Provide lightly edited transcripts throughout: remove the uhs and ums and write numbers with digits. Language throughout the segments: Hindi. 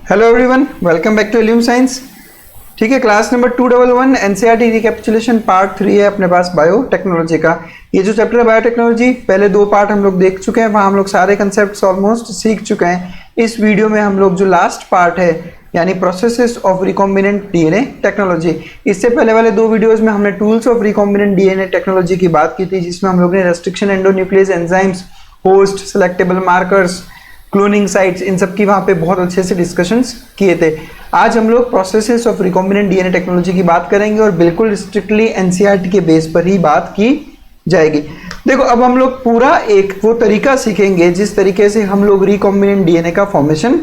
Hello everyone, welcome back to illume science. ठीक है, class number 211 NCERT recapitulation part 3 है अपने पास बायोटेक्नोलॉजी का। ये जो चैप्टर है बायोटेक्नोलॉजी, पहले 2 पार्ट हम लोग देख चुके हैं, वहाँ हम लोग सारे कंसेप्ट्स ऑलमोस्ट सीख चुके हैं। इस वीडियो में हम लोग जो लास्ट पार्ट है यानी processes of recombinant DNA technology, इससे पहले वाले 2 वीडियोस में हमने tools of recombinant DNA technology की बात की थी, जिसमें हम लोग ने restriction endonuclease enzymes, host, selectable markers, cloning sites, इन सब की वहाँ पे बहुत अच्छे से डिस्कशंस किए थे। आज हम लोग processes of recombinant DNA technology की बात करेंगे और बिल्कुल स्ट्रिक्टली एनसीईआरटी के बेस पर ही बात की जाएगी। देखो, अब हम लोग पूरा एक वो तरीका सीखेंगे जिस तरीके से हम लोग रिकॉम्बिनेंट डीएनए का फॉर्मेशन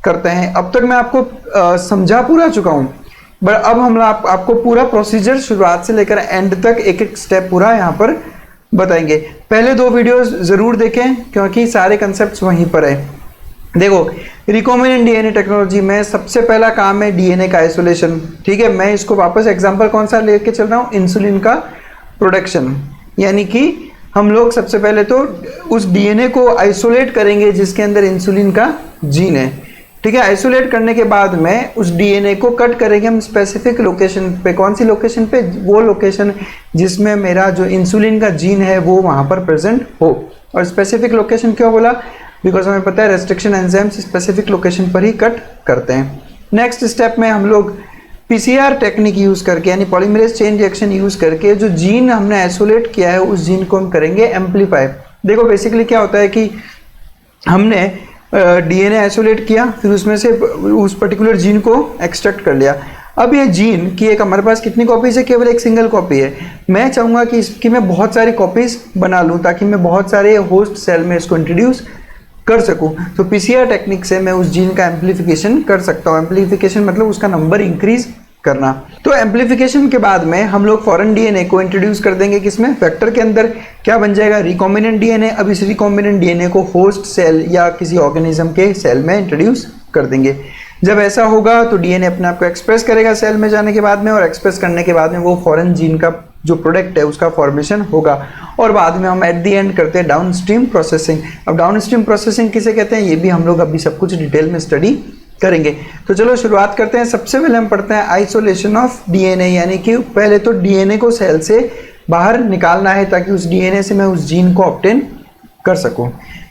करते हैं। अब तक मैं आपको समझा पूरा चुका हूँ, बट अब हम आपको पूरा प्रोसीजर शुरुआत से लेकर एंड तक एक एक स्टेप पूरा यहाँ पर बताएंगे। पहले 2 वीडियोस जरूर देखें क्योंकि सारे कंसेप्ट्स वहीं पर है। देखो, रिकॉम्बिनेंट डीएनए टेक्नोलॉजी में सबसे पहला काम है डीएनए का आइसोलेशन। ठीक है, मैं इसको वापस एग्जांपल कौन सा लेके चल रहा हूँ, इंसुलिन का प्रोडक्शन। यानी कि हम लोग सबसे पहले तो उस डीएनए को आइसोलेट करेंगे जिसके अंदर इंसुलिन का जीन है। ठीक है, आइसोलेट करने के बाद में उस डीएनए को कट करेंगे हम स्पेसिफिक लोकेशन पे। कौन सी लोकेशन पे? वो लोकेशन जिसमें मेरा जो इंसुलिन का जीन है वो वहां पर प्रेजेंट हो। और स्पेसिफिक लोकेशन क्यों बोला? बिकॉज हमें पता है रेस्ट्रिक्शन एंजाइम्स स्पेसिफिक लोकेशन पर ही कट करते हैं। नेक्स्ट स्टेप में हम लोग पीसीआर टेक्निक यूज करके यानी पॉलीमरेज चेन रिएक्शन यूज करके जो जीन हमने आइसोलेट किया है उस जीन को हम करेंगे एम्पलीफाई। देखो, बेसिकली क्या होता है कि हमने डीएनए आइसोलेट किया, फिर उसमें से उस पर्टिकुलर जीन को एक्सट्रैक्ट कर लिया। अब ये जीन की एक हमारे पास कितनी कॉपीज है? केवल एक सिंगल कॉपी है। मैं चाहूंगा कि इसकी मैं बहुत सारी कॉपीज बना लूं ताकि मैं बहुत सारे होस्ट सेल में इसको इंट्रोड्यूस कर सकूं। तो पीसीआर टेक्निक से मैं उस जीन का एम्पलीफिकेशन कर सकता हूं। एम्पलीफिकेशन मतलब उसका नंबर इंक्रीज करना। तो एम्पलीफिकेशन के बाद में हम लोग फॉरेन डीएनए को इंट्रोड्यूस कर देंगे किसमें? वेक्टर के अंदर। क्या बन जाएगा? Recombinant DNA. अब इस रिकॉम्बिनेंट डीएनए को होस्ट सेल या किसी ऑर्गेनिज्म के सेल में इंट्रोड्यूस कर देंगे। जब ऐसा होगा तो डीएनए अपने आप को एक्सप्रेस करेगा सेल में जाने के बाद में, और एक्सप्रेस करने के बाद में वो फॉरेन जीन का जो प्रोडक्ट है उसका फॉर्मेशन होगा। और बाद में हम एट द एंड करते हैं डाउनस्ट्रीम प्रोसेसिंग। अब डाउनस्ट्रीम प्रोसेसिंग किसे कहते हैं ये भी हम लोग अभी सब कुछ डिटेल में स्टडी करेंगे। तो चलो शुरुआत करते हैं। सबसे पहले हम पढ़ते हैं आइसोलेशन ऑफ डीएनए, यानी कि पहले तो डीएनए को सेल से बाहर निकालना है ताकि उस डीएनए से मैं उस जीन को ऑब्टेन कर सकूं।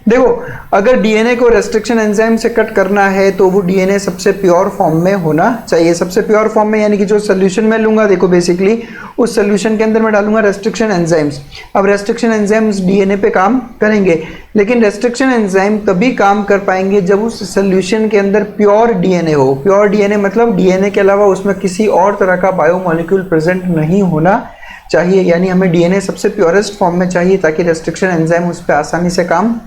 देखो, अगर डीएनए को रेस्ट्रिक्शन एंजाइम से कट करना है तो वो डीएनए सबसे प्योर फॉर्म में होना चाहिए। सबसे प्योर फॉर्म में यानी कि जो सोल्यूशन मैं लूंगा, देखो बेसिकली उस सोल्यूशन के अंदर मैं डालूंगा रेस्ट्रिक्शन एंजाइम्स। अब रेस्ट्रिक्शन एंजाइम्स डीएनए पे काम करेंगे, लेकिन रेस्ट्रिक्शन एंजाइम तभी काम कर पाएंगे जब उस सोल्यूशन के अंदर प्योर डीएनए हो। प्योर डीएनए मतलब डीएनए के अलावा उसमें किसी और तरह का बायोमोलिक्यूल प्रेजेंट नहीं होना चाहिए। यानी हमें डीएनए सबसे प्योरेस्ट फॉर्म में चाहिए ताकि रेस्ट्रिक्शन एंजाइम उस पर आसानी से काम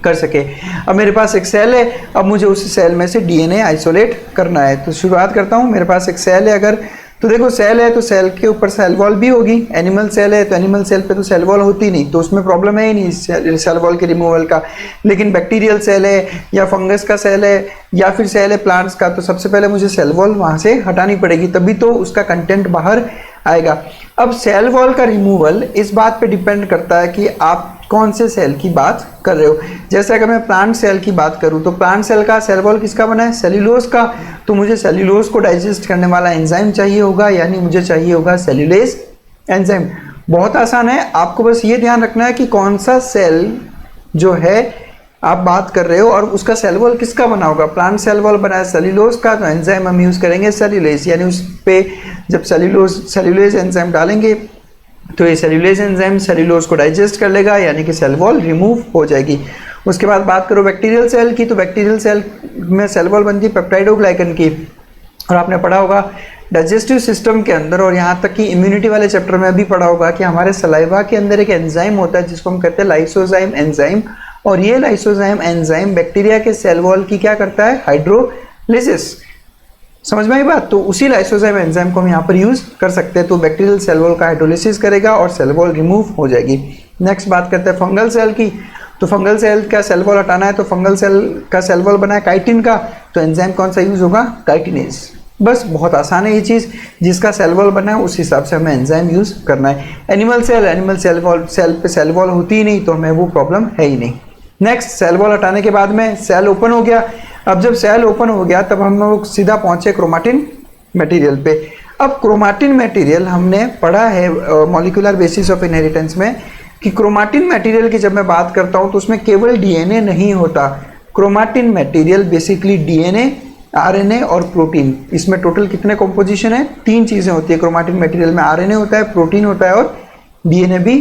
कर सके। अब मेरे पास एक सेल है, अब मुझे उस सेल में से डीएनए आइसोलेट करना है। तो शुरुआत करता हूँ। मेरे पास एक सेल है, अगर तो देखो सेल है तो सेल के ऊपर सेल वॉल भी होगी। एनिमल सेल है तो एनिमल सेल पे तो सेल वॉल होती नहीं, तो उसमें प्रॉब्लम है ही नहीं सेल वॉल के रिमूवल का। लेकिन बैक्टीरियल सेल है या फंगस का सेल है या फिर सेल है प्लांट्स का, तो सबसे पहले मुझे सेल वॉल वहाँ से हटानी पड़ेगी, तभी तो उसका कंटेंट बाहर आएगा। अब सेल वॉल का रिमूवल इस बात पे डिपेंड करता है कि आप कौन से सेल की बात कर रहे हो। जैसे अगर मैं प्लांट सेल की बात करूं तो प्लांट सेल का सेल वॉल किसका बना है? सेल्यूलोज का। तो मुझे सेल्यूलोज को डाइजेस्ट करने वाला एंजाइम चाहिए होगा, यानी मुझे चाहिए होगा सेल्यूलेज एंजाइम। बहुत आसान है, आपको बस ये ध्यान रखना है कि कौन सा सेल जो है आप बात कर रहे हो और उसका सेल वॉल किसका बना होगा। प्लांट सेल वॉल बना है सेल्यूलोज का, तो एंजाइम हम यूज करेंगे सेल्यूलेज। यानी उस पे जब सेल्यूलेज एंजाइम डालेंगे तो ये सेल्यूलेज एंजाइम सेल्यूलोज को डाइजेस्ट कर लेगा, यानी कि सेल वॉल रिमूव हो जाएगी। उसके बाद बात करो बैक्टीरियल सेल की, तो बैक्टीरियल सेल में सेल वॉल बनती है पेप्टाइडोग्लाइकन की। और आपने पढ़ा होगा डाइजेस्टिव सिस्टम के अंदर, और यहाँ तक कि इम्यूनिटी वाले चैप्टर में भी पढ़ा होगा कि हमारे सलाइवा के अंदर एक एंजाइम होता है जिसको हम कहते हैं लाइसोजाइम एंजाइम। और ये लाइसोजाइम एंजाइम बैक्टीरिया के सेल वॉल की क्या करता है? हाइड्रोलिसिस। समझ में आई बात? तो उसी लाइसोजाइम एंजाइम को हम यहाँ पर यूज कर सकते हैं। तो बैक्टीरियल सेल वॉल का हाइड्रोलिसिस करेगा और सेल वॉल रिमूव हो जाएगी। नेक्स्ट बात करते हैं फंगल सेल की। तो फंगल सेल का सेल वॉल हटाना है, तो फंगल सेल का सेल वॉल बना है काइटिन का, तो एंजाइम कौन सा यूज होगा? काइटिनेज। बस बहुत आसान है ये चीज़, जिसका सेल वॉल बना है उस हिसाब से हमें एंजाइम यूज करना है। एनिमल सेल वॉल सेल पे सेल वॉल होती ही नहीं, तो हमें वो प्रॉब्लम है ही नहीं। नेक्स्ट, सेल वॉल हटाने के बाद में सेल ओपन हो गया। अब जब सेल ओपन हो गया तब हम लोग सीधा पहुंचे क्रोमाटिन मटेरियल पे। अब क्रोमाटिन मटेरियल हमने पढ़ा है मॉलिक्यूलर बेसिस ऑफ इनहेरिटेंस में कि क्रोमाटिन मटेरियल की जब मैं बात करता हूं तो उसमें केवल डीएनए नहीं होता। Chromatin material basically DNA, RNA और प्रोटीन, इसमें टोटल कितने कॉम्पोजिशन है? 3 चीजें होती है क्रोमाटिन मटेरियल में। आरएनए होता है, प्रोटीन होता है और डीएनए भी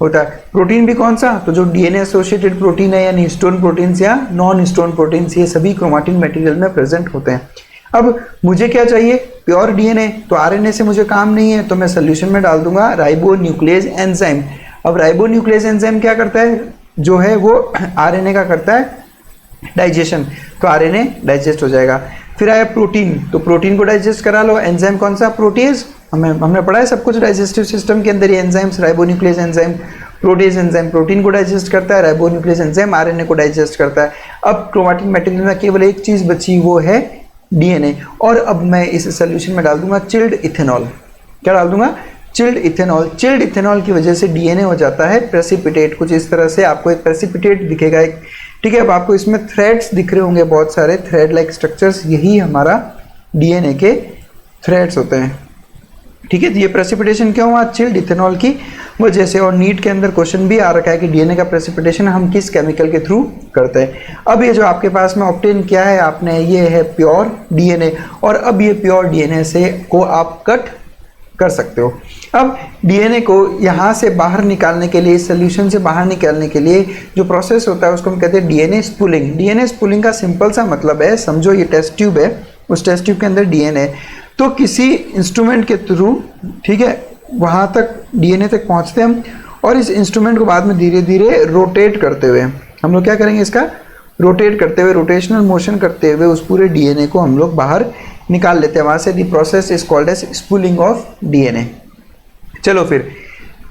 होता है। प्रोटीन भी कौन सा? तो जो डीएनए एसोसिएटेड प्रोटीन है यानी हिस्टोन प्रोटीन्स या नॉन हिस्टोन प्रोटीन्स, ये सभी क्रोमाटिन मटेरियल में प्रेजेंट होते हैं। अब मुझे क्या चाहिए? Pure DNA. तो आरएनए से मुझे काम नहीं है, तो मैं सोल्यूशन में डाल दूंगा राइबो न्यूक्लियस एंजाइम। अब राइबो न्यूक्लियस एंजाइम क्या करता है? जो है वो आरएनए का करता है डाइजेशन, तो आरएनए डाइजेस्ट हो जाएगा। फिर आया प्रोटीन, तो प्रोटीन को डाइजेस्ट करा लो। एंजाइम कौन सा? प्रोटीज। हमने पढ़ा है सब कुछ डाइजेस्टिव सिस्टम के अंदर ये enzymes, ribonuclease enzyme, proteases enzyme protein को डाइजेस्ट करता है, राइबोन्यूक्लियस एंजाइम आरएनए को डाइजेस्ट करता है। अब क्रोमाटिन मटेरियल में केवल एक चीज बची, वो है डीएनए। और अब मैं इस सोल्यूशन में डाल दूंगा चिल्ड इथेनॉल। क्या डाल दूंगा? Chilled ethanol. चिल्ड इथेनॉल की वजह से डीएनए हो जाता है प्रेसिपिटेट, कुछ इस तरह से आपको एक प्रेसिपिटेट दिखेगा एक, ठीक है। अब आपको इसमें थ्रेड्स दिख रहे होंगे, बहुत सारे थ्रेड लाइक स्ट्रक्चर्स, यही हमारा डीएनए के थ्रेड्स होते हैं, ठीक है। तो ये प्रेसिपिटेशन क्यों हुआ? चिल्ड इथेनॉल की वजह से। और नीट के अंदर क्वेश्चन भी आ रखा है कि डीएनए का प्रेसिपिटेशन हम किस केमिकल के थ्रू करते हैं। अब ये जो आपके पास में ऑब्टेन किया है आपने, ये है प्योर डीएनए। और अब ये प्योर डीएनए से को आप कट कर सकते हो। अब डीएनए को यहाँ से बाहर निकालने के लिए, सोल्यूशन से बाहर निकालने के लिए जो प्रोसेस होता है उसको हम कहते हैं डीएनए स्पूलिंग। डीएनए स्पूलिंग का सिंपल सा मतलब है, समझो ये टेस्ट ट्यूब है, उस टेस्ट ट्यूब के अंदर डीएनए, तो किसी इंस्ट्रूमेंट के थ्रू, ठीक है, वहाँ तक डीएनए तक पहुँचते हम और इस इंस्ट्रूमेंट को बाद में धीरे धीरे रोटेट करते हुए हम लोग क्या करेंगे? इसका रोटेट करते हुए, रोटेशनल मोशन करते हुए उस पूरे डीएनए को हम लोग बाहर निकाल लेते हैं वहाँ से। The process is called as spooling of DNA. चलो फिर,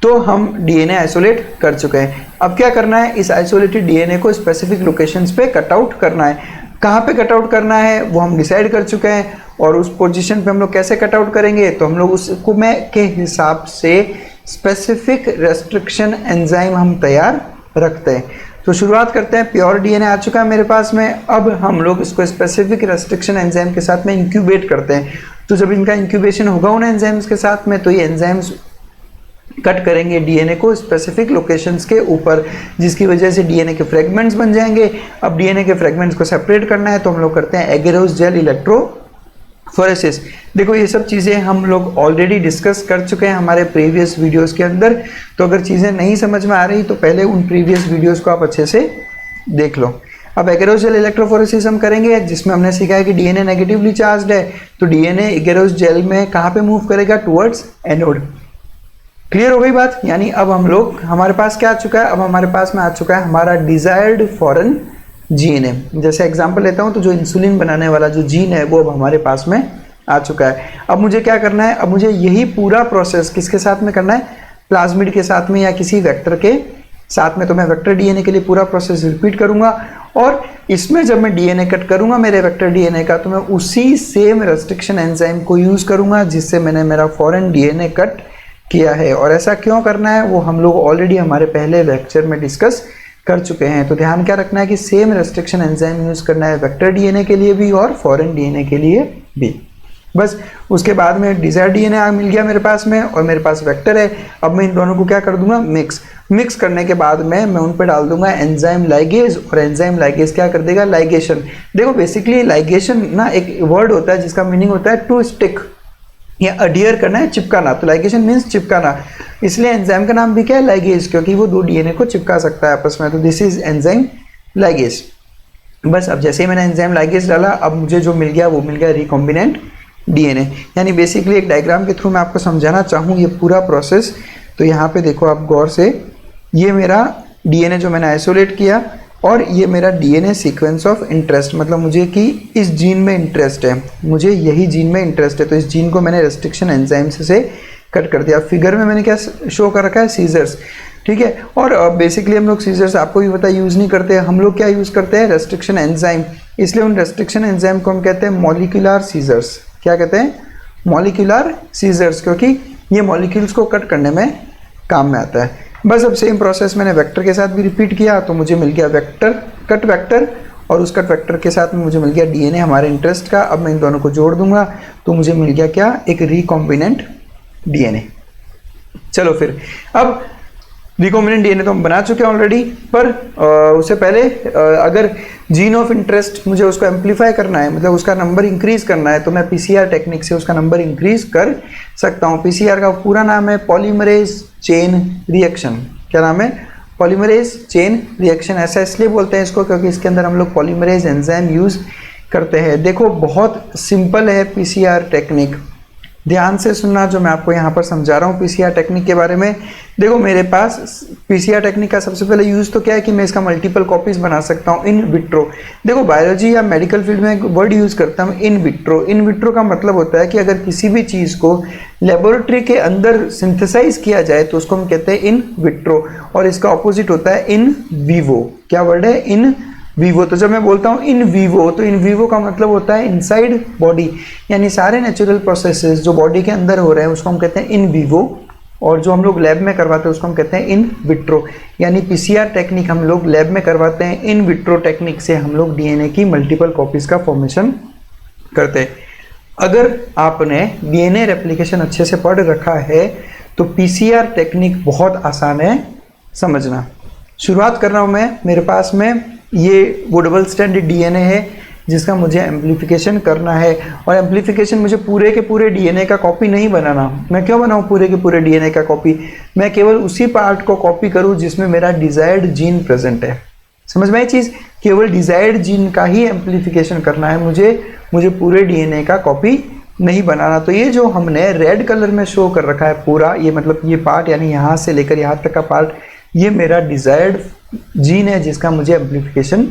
तो हम डीएनए आइसोलेट कर चुके हैं। अब क्या करना है? इस आइसोलेटेड डीएनए को स्पेसिफिक लोकेशंस पे कट आउट करना है। कहाँ पे कट आउट करना है वो हम डिसाइड कर चुके हैं। और उस पोजीशन पे हम लोग कैसे कट आउट करेंगे? तो हम लोग उसको में के हिसाब से स्पेसिफिक रेस्ट्रिक्शन एंजाइम हम तैयार रखते हैं। तो शुरुआत करते हैं। प्योर डीएनए आ चुका है मेरे पास में, अब हम लोग इसको स्पेसिफिक रेस्ट्रिक्शन एंजाइम के साथ में इंक्यूबेट करते हैं। तो जब इनका इंक्यूबेशन होगा उन एंजाइम्स के साथ में, तो ये एंजाइम्स कट करेंगे डीएनए को स्पेसिफिक लोकेशंस के ऊपर, जिसकी वजह से डीएनए के फ्रेगमेंट्स बन जाएंगे। अब डीएनए के फ्रेगमेंट्स को सेपरेट करना है तो हम लोग करते हैं एगेरोस जेल इलेक्ट्रोफोरेसिस। देखो ये सब चीज़ें हम लोग ऑलरेडी डिस्कस कर चुके हैं हमारे प्रीवियस वीडियोस के अंदर, तो अगर चीज़ें नहीं समझ में आ रही तो पहले उन प्रीवियस वीडियोस को आप अच्छे से देख लो। अब एगेरोस जेल इलेक्ट्रोफोरेसिस हम करेंगे, जिसमें हमने सीखा है कि डीएनए नेगेटिवली चार्ज्ड है, तो डीएनए एगेरोस जेल में कहाँ पे मूव करेगा? Towards anode. क्लियर हो गई बात? यानी अब हम लोग, हमारे पास क्या आ चुका है? अब हमारे पास में आ चुका है हमारा डिजायर्ड फॉरेन जीन है। जैसे एग्जांपल लेता हूं तो जो इंसुलिन बनाने वाला जो जीन है वो अब हमारे पास में आ चुका है। अब मुझे क्या करना है? अब मुझे यही पूरा प्रोसेस किसके साथ में करना है? प्लाज्मिड के साथ में या किसी वेक्टर के साथ में। तो मैं वेक्टर डीएनए के लिए पूरा प्रोसेस रिपीट करूंगा और इसमें जब मैं डीएनए कट करूंगा मेरे वेक्टर डीएनए का, तो मैं उसी सेम रेस्ट्रिक्शन एंजाइम को यूज करूंगा जिससे मैंने मेरा फॉरेन डीएनए कट किया है। और ऐसा क्यों करना है वो हम लोग ऑलरेडी हमारे पहले लेक्चर में डिस्कस कर चुके हैं। तो ध्यान क्या रखना है कि सेम रेस्ट्रिक्शन एंजाइम यूज करना है वेक्टर डीएनए के लिए भी और फॉरेन डीएनए के लिए भी। बस उसके बाद में डिजायर्ड डीएनए मिल गया मेरे पास में और मेरे पास वेक्टर है। अब मैं इन दोनों को क्या कर दूंगा? मिक्स करने के बाद में मैं उन पर डाल दूंगा एंजाइम लाइगेज, और एंजाइम लाइगेज क्या कर देगा? लाइगेशन। देखो बेसिकली लाइगेशन ना एक वर्ड होता है जिसका मीनिंग होता है टू स्टिक या अडियर करना है, चिपकाना। तो लाइगेशन मीन्स चिपकाना, इसलिए एंजाइम का नाम भी क्या है? लाइगेज, क्योंकि वो दो डीएनए को चिपका सकता है आपस में। तो दिस इज एंजाइम लाइगेज। बस अब जैसे ही मैंने एंजाइम लाइगेज डाला, अब मुझे जो मिल गया वो मिल गया रिकॉम्बिनेंट डीएनए। यानी बेसिकली एक डायग्राम के थ्रू मैं आपको समझाना चाहूँ ये पूरा प्रोसेस। तो यहाँ पे देखो आप गौर से, ये मेरा डीएनए जो मैंने आइसोलेट किया और ये मेरा डीएनए सीक्वेंस ऑफ इंटरेस्ट, मतलब मुझे कि इस जीन में इंटरेस्ट है, मुझे यही जीन में इंटरेस्ट है, तो इस जीन को मैंने रेस्ट्रिक्शन एंजाइम से कट कर दिया। फिगर में मैंने क्या शो कर रखा है? सीजर्स, ठीक है। और बेसिकली हम लोग सीजर्स, आपको भी पता, यूज़ नहीं करते, हम लोग क्या यूज़ करते हैं? Restriction enzyme. इसलिए उन रेस्ट्रिक्शन एंजाइम को हम कहते हैं मॉलिक्यूलर सीजर्स। क्या कहते हैं? मॉलिक्यूलर सीजर्स, क्योंकि ये मॉलिक्यूल्स को कट करने में काम में आता है। बस अब सेम प्रोसेस मैंने वेक्टर के साथ भी रिपीट किया, तो मुझे मिल गया वेक्टर, कट वेक्टर, और उसका फैक्टर के साथ में मुझे मिल गया डीएनए हमारे इंटरेस्ट का। अब मैं इन दोनों को जोड़ दूंगा तो मुझे मिल गया क्या, एक रिकॉम्बिनेंट डीएनए। चलो फिर अब रिकॉम्बिनेंट डीएनए तो हम बना चुके हैं ऑलरेडी, पर उससे पहले अगर जीन ऑफ इंटरेस्ट मुझे उसको एम्पलीफाई करना है, मतलब उसका नंबर इंक्रीज करना है, तो मैं पीसीआर टेक्निक से उसका नंबर इंक्रीज कर सकता हूँ। पीसीआर का पूरा नाम है पॉलीमरेज चेन रिएक्शन। क्या नाम है? Polymerase chain reaction. ऐसा इसलिए बोलते हैं इसको क्योंकि इसके अंदर हम लोग पॉलीमरेज एंजाइम यूज करते हैं। देखो बहुत सिंपल है पीसीआर टेक्निक, ध्यान से सुनना जो मैं आपको यहाँ पर समझा रहा हूँ पीसीआर टेक्निक के बारे में। देखो मेरे पास पीसीआर टेक्निक का सबसे पहले यूज़ तो क्या है कि मैं इसका मल्टीपल कॉपीज बना सकता हूँ इन विट्रो। देखो बायोलॉजी या मेडिकल फील्ड में एक वर्ड यूज़ करता हूँ इन विट्रो। इन विट्रो का मतलब होता है कि अगर किसी भी चीज़ को लेबोरेटरी के अंदर सिंथेसाइज किया जाए तो उसको हम कहते हैं इन विट्रो, और इसका ऑपोजिट होता है इन वीवो। क्या वर्ड है? In vivo. तो जब मैं बोलता हूँ इन वीवो, तो इन वीवो का मतलब होता है इनसाइड बॉडी, यानी सारे नेचुरल प्रोसेसेस जो बॉडी के अंदर हो रहे हैं उसको हम कहते हैं इन वीवो, और जो हम लोग लैब में करवाते हैं उसको हम कहते हैं इन विट्रो। यानी पीसीआर टेक्निक हम लोग लैब में करवाते हैं, इन विट्रो टेक्निक से हम लोग डीएनए की मल्टीपल कॉपीज का फॉर्मेशन करते हैं। अगर आपने डीएनए रेप्लिकेशन अच्छे से पढ़ रखा है तो पीसीआर टेक्निक बहुत आसान है समझना। शुरुआत कर रहा हूँ मैं। मेरे पास में ये वो डबल स्ट्रैंडेड डीएनए है जिसका मुझे एम्प्लीफिकेशन करना है, और एम्प्लीफिकेशन मुझे पूरे के पूरे डीएनए का कॉपी नहीं बनाना। मैं क्यों बनाऊँ पूरे के पूरे डीएनए का कॉपी? मैं केवल उसी पार्ट को कॉपी करूँ जिसमें मेरा डिजायर्ड जीन प्रेजेंट है। समझ में ये चीज़? केवल डिजायर्ड जीन का ही एम्प्लीफिकेशन करना है मुझे पूरे डीएनए का कॉपी नहीं बनाना। तो ये जो हमने रेड कलर में शो कर रखा है पूरा, ये मतलब ये पार्ट यानी यहाँ से लेकर यहाँ तक का पार्ट, ये मेरा डिजायर्ड जीन है जिसका मुझे एम्प्लीफिकेशन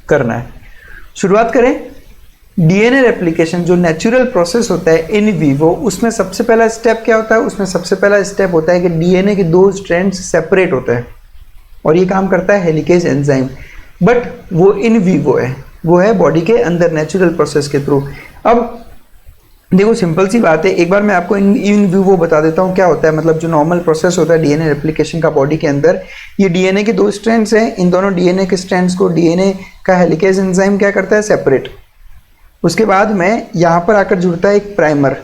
करना है। शुरुआत करें। डीएनए रेप्लिकेशन जो नेचुरल प्रोसेस होता है इन वीवो, उसमें सबसे पहला स्टेप क्या होता है? उसमें सबसे पहला स्टेप होता है कि डीएनए के दो स्ट्रैंड्स सेपरेट होते हैं, और ये काम करता है हेलिकेज एंजाइम, बट वो इन वीवो है, वो है बॉडी के अंदर नेचुरल प्रोसेस के थ्रू। अब देखो सिंपल सी बात है, एक बार मैं आपको इन वीवो बता देता हूँ क्या होता है। मतलब जो नॉर्मल प्रोसेस होता है डीएनए रेप्लिकेशन का बॉडी के अंदर, ये डीएनए के दो स्ट्रैंड्स हैं, इन दोनों डीएनए के स्ट्रैंड्स को डीएनए का हेलिकेज एंजाइम क्या करता है? सेपरेट। उसके बाद में यहाँ पर आकर जुड़ता है एक प्राइमर,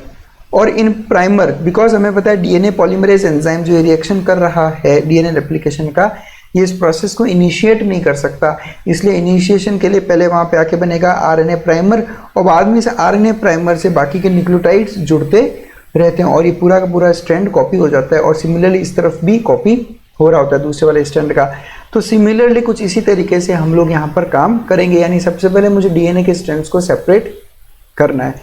और इन प्राइमर बिकॉज हमें पता है डीएनए पॉलीमरेज एंजाइम जो रिएक्शन कर रहा है डीएनए रेप्लिकेशन का, ये इस प्रोसेस को इनिशिएट नहीं कर सकता, इसलिए इनिशिएशन के लिए पहले वहाँ पे आके बनेगा आरएनए प्राइमर, और बाद में इस आरएनए प्राइमर से बाकी के न्यूक्लियोटाइड्स जुड़ते रहते हैं, और ये पूरा का पूरा स्ट्रैंड कॉपी हो जाता है। और सिमिलरली इस तरफ भी कॉपी हो रहा होता है दूसरे वाले स्ट्रैंड का। तो सिमिलरली कुछ इसी तरीके से हम लोग यहाँ पर काम करेंगे, यानी सबसे पहले मुझे डीएनए के स्ट्रैंड्स को सेपरेट करना है।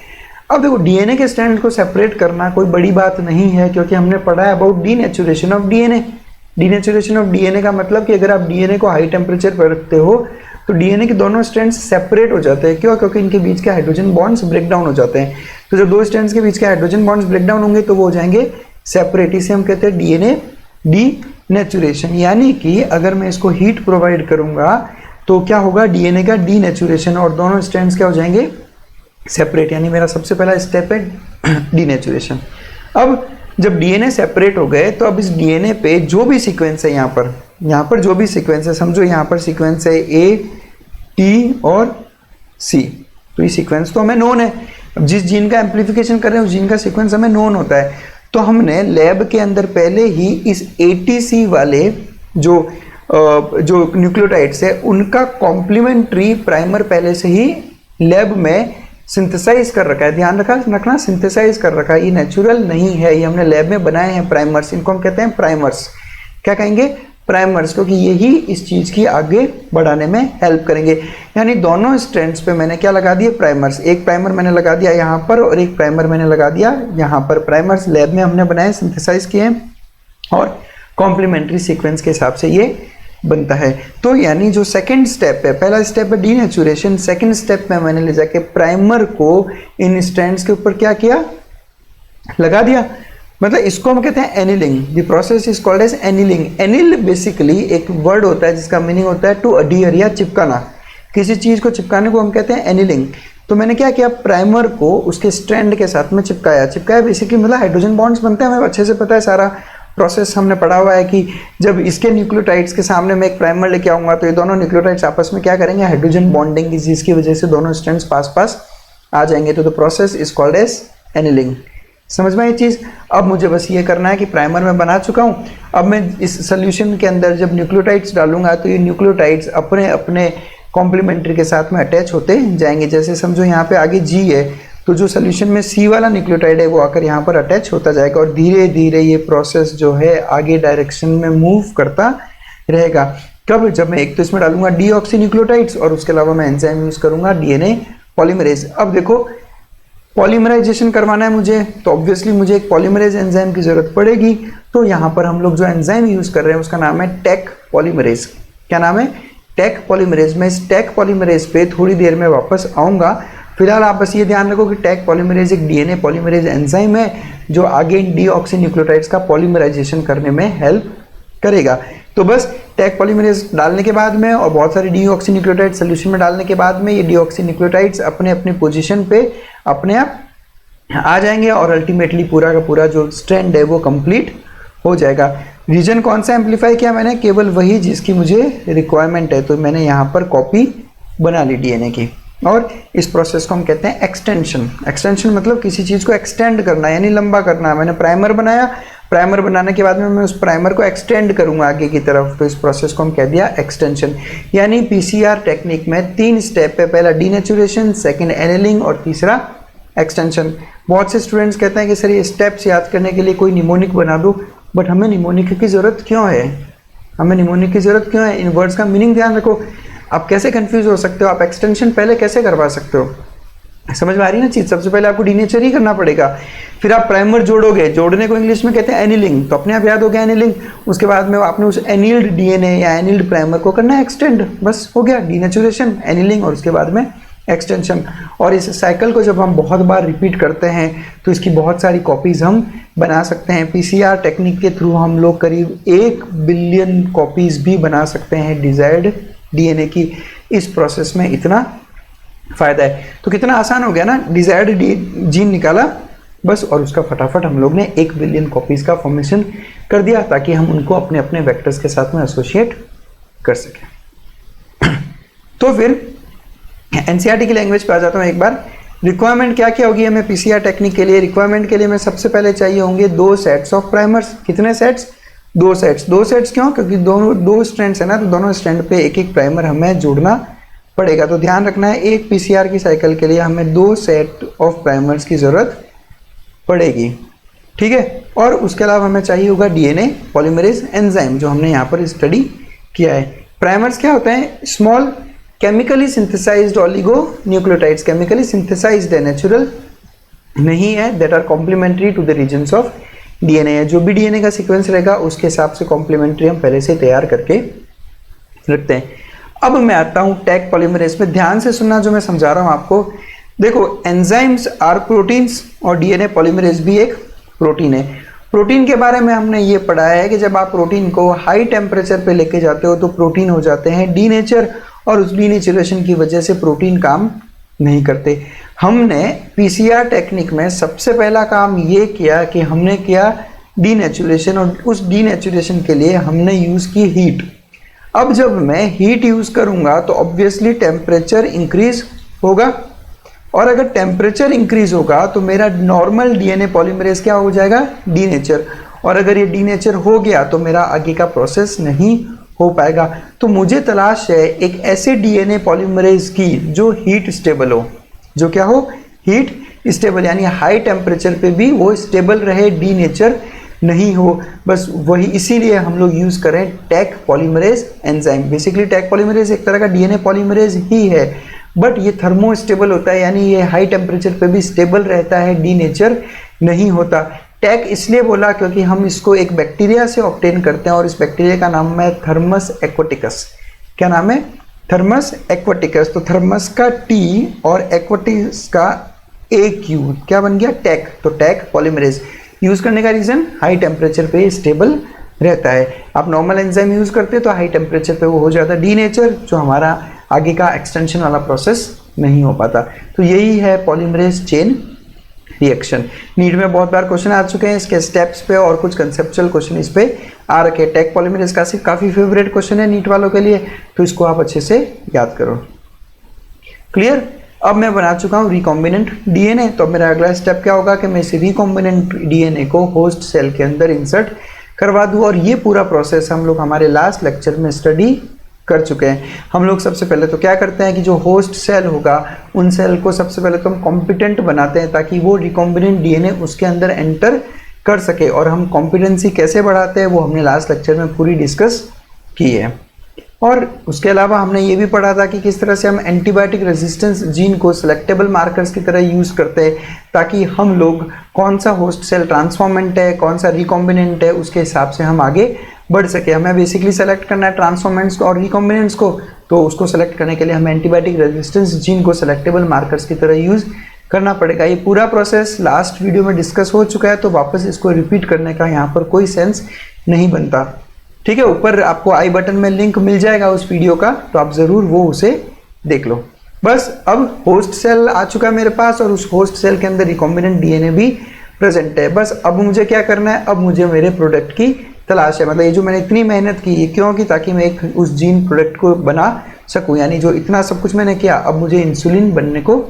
अब देखो डीएनए के स्ट्रैंड को सेपरेट करना कोई बड़ी बात नहीं है, क्योंकि हमने पढ़ा है about denaturation of DNA. Denaturation of DNA का मतलब कि अगर आप डीएनए को हाई टेम्परेचर पर रखते हो तो डीएनए के दोनों स्ट्रैंड्स सेपरेट हो जाते हैं। क्यों? क्योंकि इनके बीच के हाइड्रोजन बॉन्ड्स ब्रेक डाउन हो जाते हैं। तो जब दो स्ट्रैंड्स के बीच के हाइड्रोजन बॉन्ड्स ब्रेक डाउन होंगे तो वो हो जाएंगे सेपरेट। इसे हम कहते हैं डीएनए डीनेचुरेशन। यानी कि अगर मैं इसको हीट प्रोवाइड करूंगा तो क्या होगा? डीएनए का डीनेचुरेशन, और दोनों स्ट्रैंड्स क्या हो जाएंगे? सेपरेट। यानी मेरा सबसे पहला स्टेप है डीनेचुरेशन। अब जब डीएनए सेपरेट हो गए तो अब इस डीएनए पे जो भी सीक्वेंस है यहाँ पर जो भी सीक्वेंस है, समझो यहाँ पर सीक्वेंस है ए, टी और सी, तो ये सीक्वेंस तो हमें नोन है। अब जिस जीन का एम्प्लीफिकेशन कर रहे हैं उस जीन का सीक्वेंस हमें नोन होता है, तो हमने लैब के अंदर पहले ही इस एटीसी वाले जो न्यूक्लियोटाइड्स है उनका कॉम्प्लीमेंट्री प्राइमर पहले से ही लैब में सिंथेसाइज कर रखा है। ध्यान रखना सिंथेसाइज कर रखा है, ये नेचुरल नहीं है, ये हमने लैब में बनाए हैं प्राइमर्स। इनको हम कहते हैं प्राइमर्स। क्या कहेंगे? प्राइमर्स, क्योंकि यही इस चीज़ की आगे बढ़ाने में हेल्प करेंगे। यानी दोनों स्ट्रैंड्स पे मैंने क्या लगा दिए? प्राइमर्स। एक प्राइमर मैंने लगा दिया यहाँ पर और एक प्राइमर मैंने लगा दिया यहाँ पर। प्राइमर्स लैब में हमने बनाए, सिंथेसाइज किए हैं, और कॉम्प्लीमेंट्री सीक्वेंस के हिसाब से ये बनता है। तो यानी जो सेकंड स्टेप है, पहला स्टेप है डीनेचुरेशन, सेकंड स्टेप में मैंने ले जाके प्राइमर को इन स्ट्रैंड्स के ऊपर क्या किया? लगा दिया। मतलब इसको हम कहते हैं annealing. The process is called as annealing. Anneal basically एक वर्ड होता है जिसका मीनिंग होता है टू अडियर या चिपकाना। किसी चीज को चिपकाने को हम कहते हैं एनिलिंग। तो मैंने क्या किया? प्राइमर को उसके स्ट्रैंड के साथ में चिपकाया बेसिकली, मतलब हाइड्रोजन बॉन्ड्स बनते हैं, हमें अच्छे से पता है सारा। प्रोसेस हमने पढ़ा हुआ है कि जब इसके न्यूक्लियोटाइड्स के सामने मैं एक प्राइमर लेके आऊंगा तो ये दोनों न्यूक्लियोटाइड्स आपस में क्या करेंगे, हाइड्रोजन बॉन्डिंग, जिसकी वजह से दोनों स्ट्रैंड्स पास पास आ जाएंगे। तो the process is called as annealing. समझ में ये चीज़। अब मुझे बस ये करना है कि प्राइमर में बना चुका हूँ, अब मैं इस सोल्यूशन के अंदर जब न्यूक्लियोटाइड्स डालूंगा तो ये न्यूक्लियोटाइड्स अपने अपने कॉम्प्लीमेंट्री के साथ में अटैच होते जाएंगे। जैसे समझो यहाँ पे आगे G है, तो जो सोल्यूशन में C वाला न्यूक्लियोटाइड है वो आकर यहाँ पर अटैच होता जाएगा और धीरे धीरे ये प्रोसेस जो है आगे डायरेक्शन में मूव करता रहेगा। कब, जब मैं एक तो इसमें डालूंगा डीऑक्सी न्यूक्लियोटाइड्स और उसके अलावा मैं एंजाइम यूज करूंगा DNA पॉलीमरेज। अब देखो पॉलीमराइजेशन करवाना है मुझे, तो ऑब्वियसली मुझे एक पॉलीमरेज एंजाइम की जरूरत पड़ेगी। तो यहाँ पर हम लोग जो एंजाइम यूज कर रहे हैं उसका नाम है टेक पॉलीमरेज। क्या नाम है? Taq polymerase. मैं इस टेक पॉलीमरेज पे थोड़ी देर में वापस आऊंगा। फिलहाल आप बस ये ध्यान रखो कि टेक पॉलीमरेज एक DNA पॉलीमरेज एंजाइम है जो आगे डीऑक्सी न्यूक्लियोटाइड्स का पॉलीमराइजेशन करने में हेल्प करेगा। तो बस टेक पॉलीमरेज डालने के बाद में और बहुत सारे डीऑक्सी न्यूक्लियोटाइड सोल्यूशन में डालने के बाद में ये डीऑक्सी न्यूक्लियोटाइड्स अपने अपनी पोजीशन पे अपने आप आ जाएंगे और अल्टीमेटली पूरा का पूरा जो स्ट्रैंड है वो कंप्लीट हो जाएगा। रीजन कौन सा एम्पलीफाई किया मैंने? केवल वही जिसकी मुझे रिक्वायरमेंट है। तो मैंने यहाँ पर कॉपी बना ली DNA की और इस प्रोसेस को हम कहते हैं एक्सटेंशन। एक्सटेंशन मतलब किसी चीज़ को एक्सटेंड करना यानी लंबा करना। मैंने प्राइमर बनाया, प्राइमर बनाने के बाद में मैं उस प्राइमर को एक्सटेंड करूंगा आगे की तरफ, तो इस प्रोसेस को हम कह दिया एक्सटेंशन। यानी PCR टेक्निक में 3 स्टेप है, पहला डीनेचुरेशन, सेकंड एनिलिंग और तीसरा एक्सटेंशन। बहुत से स्टूडेंट्स कहते हैं कि सर ये स्टेप्स याद करने के लिए कोई निमोनिक बना दो, बट हमें निमोनिक की ज़रूरत क्यों है? हमें निमोनिक की ज़रूरत क्यों है? इन वर्ड्स का मीनिंग ध्यान रखो। आप कैसे कंफ्यूज हो सकते हो? आप एक्सटेंशन पहले कैसे करवा सकते हो? समझ में आ रही है ना चीज़? सबसे पहले आपको डीनेचर ही करना पड़ेगा, फिर आप प्राइमर जोड़ोगे। जोड़ने को इंग्लिश में कहते हैं एनिलिंग, तो अपने आप याद हो गया एनिलिंग। उसके बाद में आपने उस एनिल्ड DNA या एनिल्ड प्राइमर को करना है एक्सटेंड, बस हो गया डीनेचुरेशन, एनिलिंग और उसके बाद में एक्सटेंशन। और इस साइकिल को जब हम बहुत बार रिपीट करते हैं तो इसकी बहुत सारी कॉपीज़ हम बना सकते हैं। PCR टेक्निक के थ्रू हम लोग करीब 1 बिलियन कॉपीज़ भी बना सकते हैं डिजायर्ड DNA की। इस प्रोसेस में इतना फ़ायदा है। तो कितना आसान हो गया ना, डिजायर्ड जीन निकाला बस, और उसका फटाफट हम लोग ने 1 बिलियन कॉपीज़ का फॉर्मेशन कर दिया ताकि हम उनको अपने अपने वेक्टर्स के साथ में एसोसिएट कर सकें। तो फिर NCERT की लैंग्वेज पे आ जाता हूँ एक बार। रिक्वायरमेंट क्या क्या होगी हमें PCR टेक्निक के लिए? रिक्वायरमेंट के लिए हमें सबसे पहले चाहिए होंगे 2 सेट्स ऑफ प्राइमर्स। कितने सेट्स? 2 सेट्स। 2 सेट्स क्यों? क्योंकि दो स्ट्रैंड्स है ना, तो दोनों स्ट्रैंड पे एक एक प्राइमर हमें जोड़ना पड़ेगा। तो ध्यान रखना है एक PCR की साइकिल के लिए हमें 2 सेट ऑफ प्राइमर्स की जरूरत पड़ेगी, ठीक है। और उसके अलावा हमें चाहिए होगा DNA पॉलीमरेज एंजाइम, जो हमने यहाँ पर स्टडी किया है। प्राइमर्स क्या होते हैं? Small chemically synthesized oligonucleotides. Chemically synthesized है, नेचुरल नहीं है, that are complementary to the regions of DNA है। जो भी DNA का सीक्वेंस रहेगा उसके हिसाब से कॉम्प्लीमेंट्री हम पहले से तैयार करके रखते हैं। अब मैं आता हूँ टेक पॉलीमरेज पे। ध्यान से सुनना जो मैं समझा रहा हूँ आपको। देखो, एंजाइम्स आर प्रोटीन्स और DNA पॉलीमरेज भी एक प्रोटीन है। प्रोटीन के बारे में हमने ये पढ़ा है कि जब आप प्रोटीन को हाई टेम्परेचर पे लेके जाते हो तो प्रोटीन हो जाते हैं डीनेचर, और उस डीनेचुरेशन की वजह से प्रोटीन काम नहीं करते। हमने PCR टेक्निक में सबसे पहला काम ये किया कि हमने किया डीनेचुरेशन, और उस डीनेचुरेशन के लिए हमने यूज़ की हीट। अब जब मैं हीट यूज़ करूँगा तो ऑब्वियसली टेम्परेचर इंक्रीज होगा, और अगर टेम्परेचर इंक्रीज होगा तो मेरा नॉर्मल DNA पॉलीमरेज क्या हो जाएगा? डीनेचर। और अगर ये डीनेचर हो गया तो मेरा आगे का प्रोसेस नहीं हो पाएगा। तो मुझे तलाश है एक ऐसे DNA पॉलीमरेज की जो हीट स्टेबल हो। जो क्या हो? हीट स्टेबल, यानी हाई टेम्परेचर पे भी वो स्टेबल रहे, डीनेचर नहीं हो। बस वही, इसीलिए हम लोग यूज़ करें Taq polymerase enzyme. Basically Taq polymerase एक तरह का DNA पॉलीमरेज ही है, बट ये थर्मो स्टेबल होता है, यानी ये हाई टेम्परेचर पे भी स्टेबल रहता है, डीनेचर नहीं होता। टैक इसलिए बोला क्योंकि हम इसको एक बैक्टीरिया से ऑब्टेन करते हैं, और इस बैक्टीरिया का नाम है थर्मस एक्वाटिकस। क्या नाम है? Thermos aquaticus. तो थर्मस का T और एक्वाटिकस का AQ क्या बन गया? टैक। तो टैक पॉलीमरेज यूज़ करने का रीज़न, हाई टेम्परेचर पे स्टेबल रहता है। आप नॉर्मल एंजाइम यूज़ करते हैं तो हाई टेम्परेचर पे वो हो जाता है डीनेचर, जो हमारा आगे का एक्सटेंशन वाला प्रोसेस नहीं हो पाता। तो यही है पॉलीमरेज चेन रिएक्शन। नीट में बहुत बार क्वेश्चन आ चुके हैं इसके स्टेप्स पे और कुछ कंसेप्चुअल क्वेश्चन इस पे आ रखे हैं। टैग पॉलीमरेज का काफ़ी फेवरेट क्वेश्चन है नीट वालों के लिए, तो इसको आप अच्छे से याद करो। क्लियर? अब मैं बना चुका हूँ रिकॉम्बिनेंट डीएनए, तो अब मेरा अगला स्टेप क्या होगा कि मैं इस रिकॉम्बिनेंट डीएनए को होस्ट सेल के अंदर इंसर्ट करवा दूँ। और ये पूरा प्रोसेस हम लोग हमारे लास्ट लेक्चर में स्टडी कर चुके हैं। हम लोग सबसे पहले तो क्या करते हैं कि जो होस्ट सेल होगा उन सेल को सबसे पहले तो हम कॉम्पिटेंट बनाते हैं ताकि वो रिकॉम्बिनेंट डीएनए उसके अंदर एंटर कर सके। और हम कॉम्पिटेंसी कैसे बढ़ाते हैं वो हमने लास्ट लेक्चर में पूरी डिस्कस की है। और उसके अलावा हमने ये भी पढ़ा था कि किस तरह से हम एंटीबायोटिक रेजिस्टेंस जीन को सिलेक्टेबल मार्कर्स की तरह यूज़ करते हैं ताकि हम लोग कौन सा होस्ट सेल ट्रांसफॉर्मेंट है, कौन सा रिकॉम्बिनेंट है, उसके हिसाब से हम आगे बढ़ सके। हमें बेसिकली सेलेक्ट करना है ट्रांसफॉर्मेंट्स और रिकॉम्बिनेंट्स को, तो उसको सेलेक्ट करने के लिए हमें एंटीबायोटिक रेजिस्टेंस जीन को सिलेक्टेबल मार्कर्स की तरह यूज़ करना पड़ेगा। ये पूरा प्रोसेस लास्ट वीडियो में डिस्कस हो चुका है, तो वापस इसको रिपीट करने का यहाँ पर कोई सेंस नहीं बनता। ठीक है, ऊपर आपको आई बटन में लिंक मिल जाएगा उस वीडियो का, तो आप ज़रूर वो उसे देख लो। बस अब होस्ट सेल आ चुका है मेरे पास और उस होस्ट सेल के अंदर रिकॉम्बिनेंट डीएनए भी प्रेजेंट है। बस अब मुझे क्या करना है, अब मुझे मेरे प्रोडक्ट की तलाश है। मतलब ये जो मैंने इतनी मेहनत की है क्यों की, ताकि मैं एक उस जीन प्रोडक्ट को बना सकूं। यानी जो इतना सब कुछ मैंने किया, अब मुझे इंसुलिन बनने को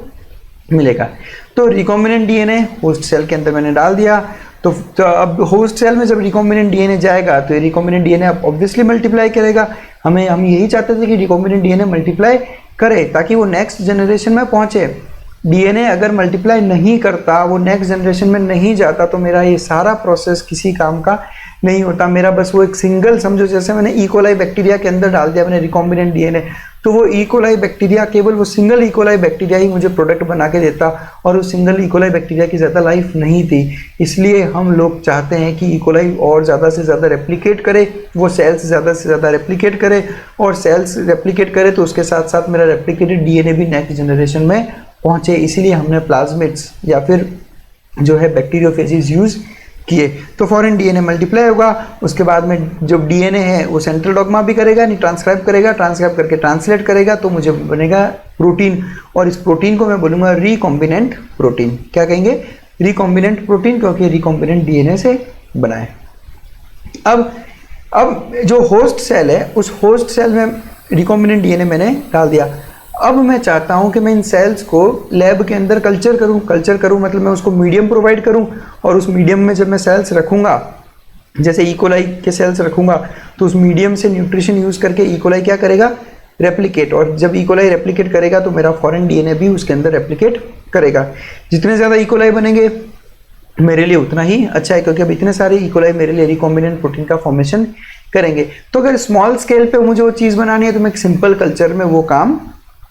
मिलेगा। तो रिकॉम्बिनेंट डीएनए होस्ट सेल के अंदर मैंने डाल दिया। तो अब होस्ट सेल में जब रिकॉम्बिनेंट डीएनए जाएगा तो ये रिकॉम्बिनेंट डीएनए अब ऑब्वियसली मल्टीप्लाई करेगा। हम यही चाहते थे कि रिकॉम्बिनेंट डीएनए मल्टीप्लाई करे ताकि वो नेक्स्ट जनरेशन में पहुंचे। डीएनए अगर मल्टीप्लाई नहीं करता, वो नेक्स्ट जनरेशन में नहीं जाता, तो मेरा ये सारा प्रोसेस किसी काम का नहीं होता। मेरा बस वो एक सिंगल, समझो जैसे मैंने इकोलाई बैक्टीरिया के अंदर डाल दिया मैंने रिकॉम्बिनेंट डीएनए, तो वो इकोलाई बैक्टीरिया, केवल वो सिंगल इकोलाई बैक्टीरिया ही मुझे प्रोडक्ट बना के देता, और उस सिंगल इकोलाई बैक्टीरिया की ज़्यादा लाइफ नहीं थी। इसलिए हम लोग चाहते हैं कि इकोलाई और ज़्यादा से ज़्यादा रेप्लिकेट करे, वो सेल्स ज़्यादा से ज़्यादा रेप्लिकेट करे, और सेल्स रेप्लिकेट करे तो उसके साथ साथ मेरा रेप्लिकेटेड डीएनए भी नेक्स्ट जनरेशन में पहुँचे। इसीलिए हमने प्लाज्मिड्स या फिर जो है बैक्टीरियोफेजेस यूज़ किए। तो फॉरेन डीएनए मल्टीप्लाई होगा, उसके बाद में जो डीएनए है वो सेंट्रल डॉग्मा भी करेगा, नहीं ट्रांसक्राइब करेगा, ट्रांसक्राइब करके ट्रांसलेट करेगा, तो मुझे बनेगा प्रोटीन, और इस प्रोटीन को मैं बोलूँगा रिकॉम्बिनेंट प्रोटीन। क्या कहेंगे? रिकॉम्बिनेंट प्रोटीन, क्योंकि रिकॉम्बिनेंट डीएनए से बना है। अब जो होस्ट सेल है, उस होस्ट सेल में रिकॉम्बिनेंट डीएनए मैंने डाल दिया। अब मैं चाहता हूं कि मैं इन सेल्स को लैब के अंदर कल्चर करूं, मतलब मैं उसको मीडियम प्रोवाइड करूं, और उस मीडियम में जब मैं सेल्स रखूंगा, जैसे इकोलाई के सेल्स रखूंगा, तो उस मीडियम से न्यूट्रिशन यूज़ करके इकोलाई क्या करेगा? रेप्लिकेट। और जब इकोलाई रेप्लिकेट करेगा तो मेरा फॉरेन डीएनए भी उसके अंदर रेप्लिकेट करेगा। जितने ज़्यादा इकोलाई बनेंगे मेरे लिए उतना ही अच्छा है, क्योंकि अब इतने सारे इकोलाई मेरे लिए रिकॉम्बिनेंट प्रोटीन का फॉर्मेशन करेंगे। तो अगर स्मॉल स्केल पे मुझे वो चीज़ बनानी है तो मैं एक सिंपल कल्चर में वो काम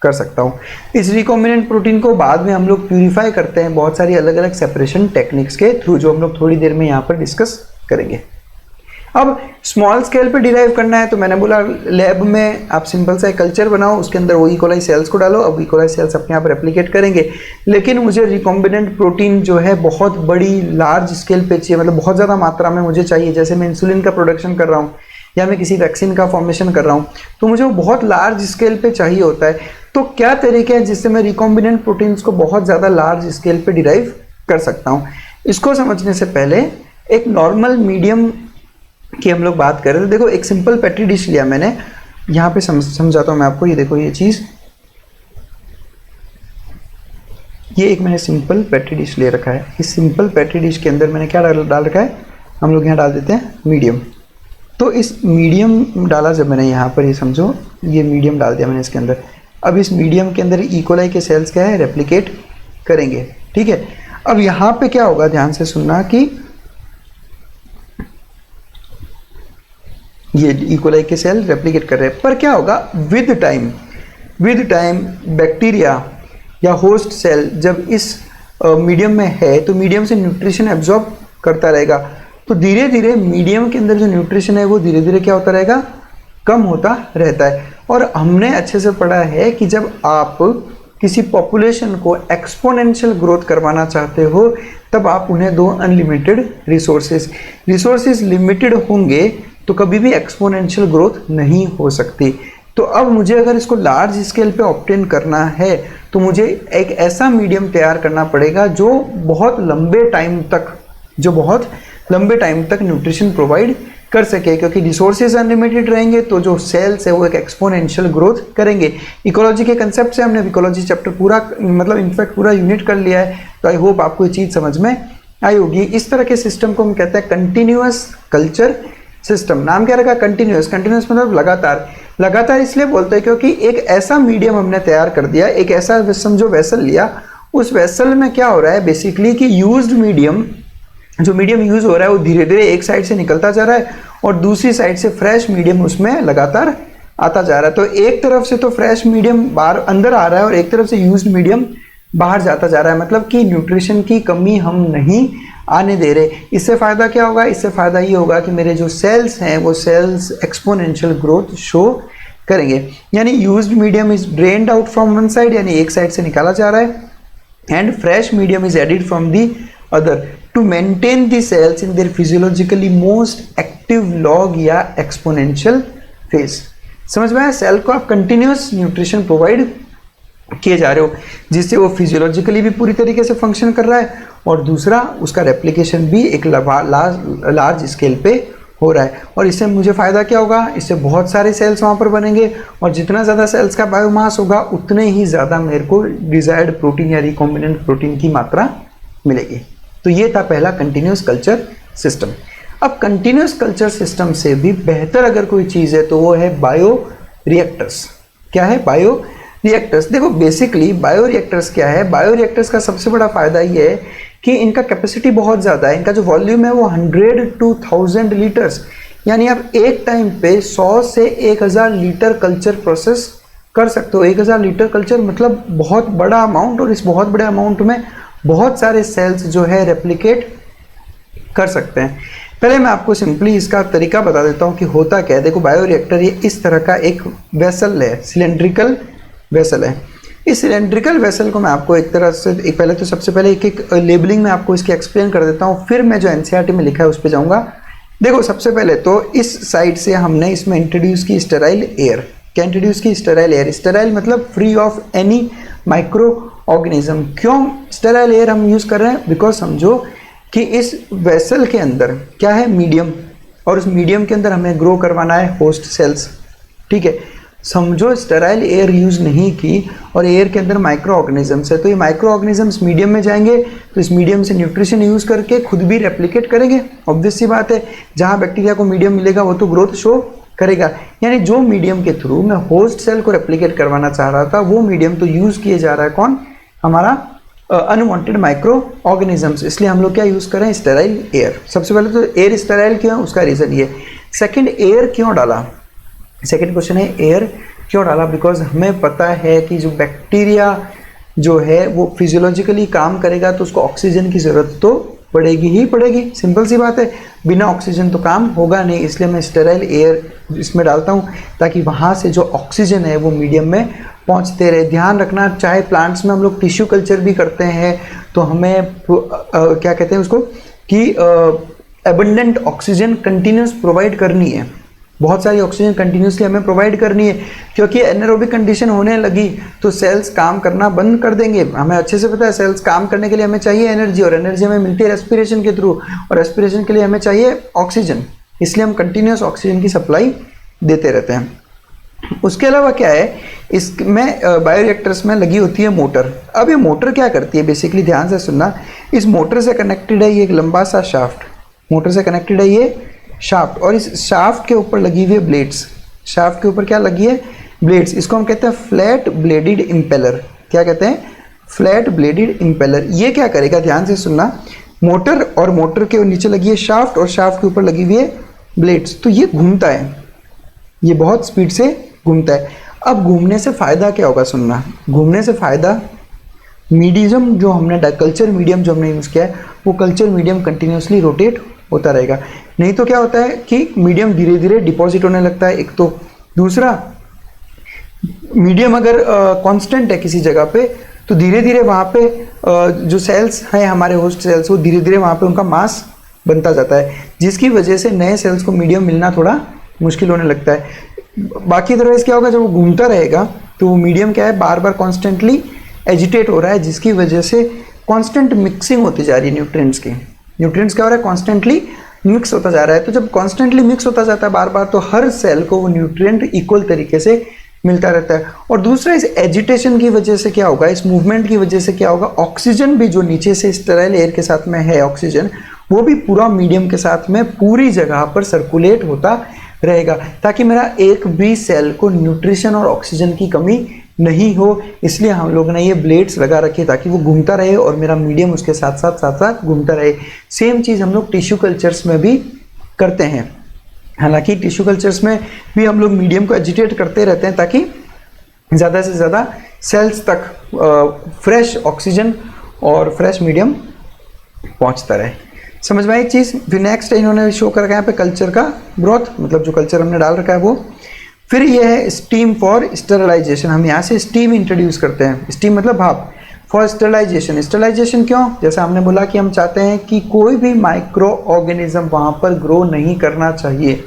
कर सकता हूँ। इस रिकॉम्बिनेंट प्रोटीन को बाद में हम लोग प्यूरिफाई करते हैं बहुत सारी अलग अलग सेपरेशन टेक्निक्स के थ्रू, जो हम लोग थोड़ी देर में यहाँ पर डिस्कस करेंगे। अब स्मॉल स्केल पे डिराइव करना है तो मैंने बोला लैब में आप सिंपल सा कल्चर बनाओ, उसके अंदर वो इकोलाई सेल्स को डालो। अब इकोलाई सेल्स अपने आप रेप्लिकेट करेंगे, लेकिन मुझे रिकॉम्बिनेंट प्रोटीन जो है बहुत बड़ी लार्ज स्केल पे चाहिए, मतलब बहुत ज़्यादा मात्रा में मुझे चाहिए। जैसे मैं इंसुलिन का प्रोडक्शन कर रहा हूँ या मैं किसी वैक्सीन का फॉर्मेशन कर रहा हूँ, तो मुझे वो बहुत लार्ज स्केल पे चाहिए होता है। तो क्या तरीके हैं जिससे मैं रिकॉम्बिनेंट प्रोटीन्स को बहुत ज़्यादा लार्ज स्केल पे डिराइव कर सकता हूँ? इसको समझने से पहले एक नॉर्मल मीडियम की हम लोग बात कर रहे थे। देखो एक सिंपल पेट्री डिश लिया मैंने, यहाँ पे समझाता हूँ मैं आपको। ये देखो ये चीज़, ये एक मैंने सिंपल पेट्री डिश ले रखा है। इस सिंपल पेट्री डिश के अंदर मैंने क्या डाल रखा है? हम लोग यहाँ डाल देते हैं मीडियम। तो इस मीडियम डाला जब मैंने यहाँ पर, ये समझो ये मीडियम डाल दिया मैंने इसके अंदर। अब इस मीडियम के अंदर इकोलाई के सेल्स क्या है? रेप्लिकेट करेंगे। ठीक है, अब यहाँ पे क्या होगा, ध्यान से सुनना कि ये इकोलाई के सेल रेप्लिकेट कर रहे हैं, पर क्या होगा विद टाइम बैक्टीरिया या होस्ट सेल जब इस मीडियम में है तो मीडियम से न्यूट्रिशन एब्जॉर्ब करता रहेगा। तो धीरे धीरे मीडियम के अंदर जो न्यूट्रिशन है वो धीरे धीरे क्या होता रहेगा? कम होता रहता है। और हमने अच्छे से पढ़ा है कि जब आप किसी पॉपुलेशन को एक्सपोनेंशियल ग्रोथ करवाना चाहते हो तब आप उन्हें दो अनलिमिटेड रिसोर्सेज लिमिटेड होंगे तो कभी भी एक्सपोनेंशियल ग्रोथ नहीं हो सकती। तो अब मुझे अगर इसको लार्ज स्केल पे ऑब्टेन करना है तो मुझे एक ऐसा मीडियम तैयार करना पड़ेगा जो बहुत लंबे टाइम तक न्यूट्रिशन प्रोवाइड कर सके, क्योंकि रिसोर्सेज अनलिमिटेड रहेंगे तो जो सेल्स है वो एक एक्सपोनेंशियल ग्रोथ करेंगे। इकोलॉजी के कंसेप्ट से हमने इकोलॉजी चैप्टर पूरा मतलब इनफैक्ट पूरा यूनिट कर लिया है, तो आई होप आपको ये चीज़ समझ में आई होगी। इस तरह के सिस्टम को हम कहते हैं कंटिन्यूअस कल्चर सिस्टम। नाम क्या रखा? कंटिन्यूअस मतलब लगातार इसलिए बोलते हैं क्योंकि एक ऐसा मीडियम हमने तैयार कर दिया, एक ऐसा समझो वेसल लिया, उस वेसल में क्या हो रहा है बेसिकली कि यूज्ड मीडियम, जो मीडियम यूज हो रहा है वो धीरे धीरे एक साइड से निकलता जा रहा है और दूसरी साइड से फ्रेश मीडियम उसमें लगातार आता जा रहा है। तो एक तरफ से तो फ्रेश मीडियम बाहर अंदर आ रहा है और एक तरफ से यूज्ड मीडियम बाहर जाता जा रहा है, मतलब कि न्यूट्रिशन की कमी हम नहीं आने दे रहे। इससे फ़ायदा क्या होगा? इससे फ़ायदा ये होगा कि मेरे जो सेल्स हैं वो सेल्स एक्सपोनेंशियल ग्रोथ शो करेंगे, यानी used medium is drained out from one side, यानी एक साइड से निकाला जा रहा है, and fresh medium is added from the other to maintain the cells in their physiologically most active log या एक्सपोनेंशियल फेज। समझ में आया? सेल को आप कंटिन्यूस न्यूट्रिशन प्रोवाइड किए जा रहे हो जिससे वो फिजियोलॉजिकली भी पूरी तरीके से फंक्शन कर रहा है और दूसरा उसका रेप्लिकेशन भी एक लार्ज स्केल पे हो रहा है। और इससे मुझे फ़ायदा क्या होगा? इससे बहुत सारे सेल्स वहाँ पर बनेंगे और जितना ज़्यादा सेल्स का बायोमास होगा उतने ही ज़्यादा मेरे को डिजायर्ड प्रोटीन या रिकॉम्बिनेंट प्रोटीन की मात्रा मिलेगी। तो ये था पहला कंटिन्यूस कल्चर सिस्टम। अब कंटिन्यूस कल्चर सिस्टम से भी बेहतर अगर कोई चीज़ है तो वो है बायो रिएक्टर्स। क्या है? Bio reactors. देखो बेसिकली बायो रिएक्टर्स क्या है? बायो रिएक्टर्स का सबसे बड़ा फायदा ये है कि इनका कैपेसिटी बहुत ज़्यादा है, इनका जो वॉल्यूम है वो 100 to 1000 लीटर्स, यानी आप एक टाइम पे 100 से 1000 लीटर कल्चर प्रोसेस कर सकते हो। 1000 लीटर कल्चर मतलब बहुत बड़ा अमाउंट, और इस बहुत बड़े अमाउंट में बहुत सारे सेल्स जो है रेप्लिकेट कर सकते हैं। पहले मैं आपको सिंपली इसका तरीका बता देता हूँ कि होता क्या है। देखो बायो रिएक्टर ये इस तरह का एक वेसल है, सिलेंड्रिकल वेसल है। इस सिलेंड्रिकल वेसल को मैं आपको एक तरह से पहले तो सबसे पहले एक लेबलिंग में आपको इसकी एक्सप्लेन कर देता हूँ, फिर मैं जो एनसीईआरटी में लिखा है उस पर जाऊँगा। देखो सबसे पहले तो इस साइड से हमने इसमें इंट्रोड्यूस की स्टेराइल एयर। क्या इंट्रोड्यूस की? Sterile air. स्टेराइल मतलब free of any micro organism. क्यों स्टेराइल एयर हम यूज़ कर रहे हैं? बिकॉज समझो कि इस वेसल के अंदर क्या है? मीडियम, और उस मीडियम के अंदर हमें ग्रो करवाना है होस्ट सेल्स। ठीक है, समझो स्टेराइल एयर यूज़ नहीं की और एयर के अंदर माइक्रो ऑर्गेनिजम्स है, तो ये माइक्रो ऑर्गेनिजम्स मीडियम में जाएंगे तो इस मीडियम से न्यूट्रिशन यूज़ करके खुद भी रेप्लिकेट करेंगे। ऑब्वियस सी बात है, जहाँ बैक्टीरिया को मीडियम मिलेगा वो तो ग्रोथ शो करेगा। यानी जो मीडियम के थ्रू मैं होस्ट सेल को रेप्लिकेट करवाना चाह रहा था वो मीडियम तो यूज़ किए जा रहा है कौन? हमारा अनवांटेड माइक्रो ऑर्गेनिजम्स। इसलिए हम लोग क्या यूज़ करें? Sterile air. सबसे पहले तो एयर स्टेराइल क्यों है उसका रीज़न ये। सेकेंड, एयर क्यों डाला? सेकेंड क्वेश्चन है एयर क्यों डाला? बिकॉज हमें पता है कि जो बैक्टीरिया जो है वो फिजियोलॉजिकली काम करेगा तो उसको ऑक्सीजन की ज़रूरत तो पड़ेगी ही पड़ेगी, सिंपल सी बात है। बिना ऑक्सीजन तो काम होगा नहीं, इसलिए मैं स्टेराइल एयर इसमें डालता हूँ ताकि वहाँ से जो ऑक्सीजन है वो मीडियम में पहुँचते रहे। ध्यान रखना, चाहे प्लांट्स में हम लोग टिश्यू कल्चर भी करते हैं तो हमें क्या कहते हैं उसको कि एबंडेंट ऑक्सीजन कंटिन्यूस प्रोवाइड करनी है। बहुत सारी ऑक्सीजन कंटिन्यूसली हमें प्रोवाइड करनी है, क्योंकि एनारोबिक कंडीशन होने लगी तो सेल्स काम करना बंद कर देंगे। हमें अच्छे से पता है सेल्स काम करने के लिए हमें चाहिए एनर्जी, और एनर्जी हमें मिलती है रेस्पिरेशन के थ्रू, और रेस्पिरेशन के लिए हमें चाहिए ऑक्सीजन, इसलिए हम कंटिन्यूस ऑक्सीजन की सप्लाई देते रहते हैं। उसके अलावा क्या है, इसमें बायोरिएक्टर्स में लगी होती है मोटर। अब ये मोटर क्या करती है बेसिकली, ध्यान से सुनना। इस मोटर से कनेक्टेड है ये एक लंबा सा शाफ्ट, मोटर से कनेक्टेड है ये शाफ्ट, और इस शाफ्ट के ऊपर लगी हुई है ब्लेड्स। शाफ्ट के ऊपर क्या लगी है? ब्लेड्स। इसको हम कहते हैं फ्लैट ब्लेडेड इम्पेलर। क्या कहते हैं? Flat blooded impeller. ये क्या करेगा, ध्यान से सुनना, मोटर और मोटर के नीचे लगी है शाफ्ट और शाफ्ट के ऊपर लगी हुई है ब्लेड्स, तो ये घूमता है, ये बहुत स्पीड से घूमता है। अब घूमने से फ़ायदा क्या होगा, सुनना। घूमने से फ़ायदा, मीडियम जो हमने कल्चर मीडियम जो हमने यूज़ किया है वो कल्चर मीडियम कंटिन्यूसली रोटेट होता रहेगा। नहीं तो क्या होता है कि मीडियम धीरे धीरे डिपॉजिट होने लगता है, एक तो। दूसरा, मीडियम अगर कांस्टेंट है किसी जगह पे तो धीरे धीरे वहाँ पे जो सेल्स हैं हमारे होस्ट सेल्स, वो धीरे धीरे वहाँ पे उनका मास बनता जाता है, जिसकी वजह से नए सेल्स को मीडियम मिलना थोड़ा मुश्किल होने लगता है। बाकी अदरवाइज क्या होगा, जब वो घूमता रहेगा तो वो मीडियम क्या है, बार बार कॉन्स्टेंटली एजिटेट हो रहा है, जिसकी वजह से कांस्टेंट मिक्सिंग होती जा रही है न्यूट्रिएंट्स की। न्यूट्रिएंट्स क्या हो रहा है, कॉन्स्टेंटली मिक्स होता जा रहा है। तो जब कॉन्स्टेंटली मिक्स होता जाता है बार बार, तो हर सेल को वो न्यूट्रिएंट इक्वल तरीके से मिलता रहता है। और दूसरा, इस एजिटेशन की वजह से क्या होगा, इस मूवमेंट की वजह से क्या होगा, ऑक्सीजन भी जो नीचे से स्टेराइल एयर के साथ में है ऑक्सीजन, वो भी पूरा मीडियम के साथ में पूरी जगह पर सर्कुलेट होता रहेगा, ताकि मेरा एक भी सेल को न्यूट्रिशन और ऑक्सीजन की कमी नहीं हो। इसलिए हम लोग ने ये ब्लेड्स लगा रखे ताकि वो घूमता रहे और मेरा मीडियम उसके साथ साथ घूमता रहे। सेम चीज़ हम लोग टिश्यू कल्चर्स में भी करते हैं। हालांकि टिश्यू कल्चर्स में भी हम लोग मीडियम को एजिटेट करते रहते हैं ताकि ज़्यादा से ज़्यादा सेल्स तक फ्रेश ऑक्सीजन और फ्रेश मीडियम पहुंचता रहे। समझ में आई चीज़। फिर नेक्स्ट इन्होंने शो कर रखा है यहाँ पे कल्चर का ग्रोथ, मतलब जो कल्चर हमने डाल रखा है वो। फिर ये है स्टीम फॉर स्टेरलाइजेशन। हम यहाँ से स्टीम इंट्रोड्यूस करते हैं। स्टीम मतलब भाप। फॉर स्टेरलाइजेशन, स्टेरलाइजेशन क्यों, जैसा हमने बोला कि हम चाहते हैं कि कोई भी माइक्रो ऑर्गेनिज्म वहाँ पर ग्रो नहीं करना चाहिए।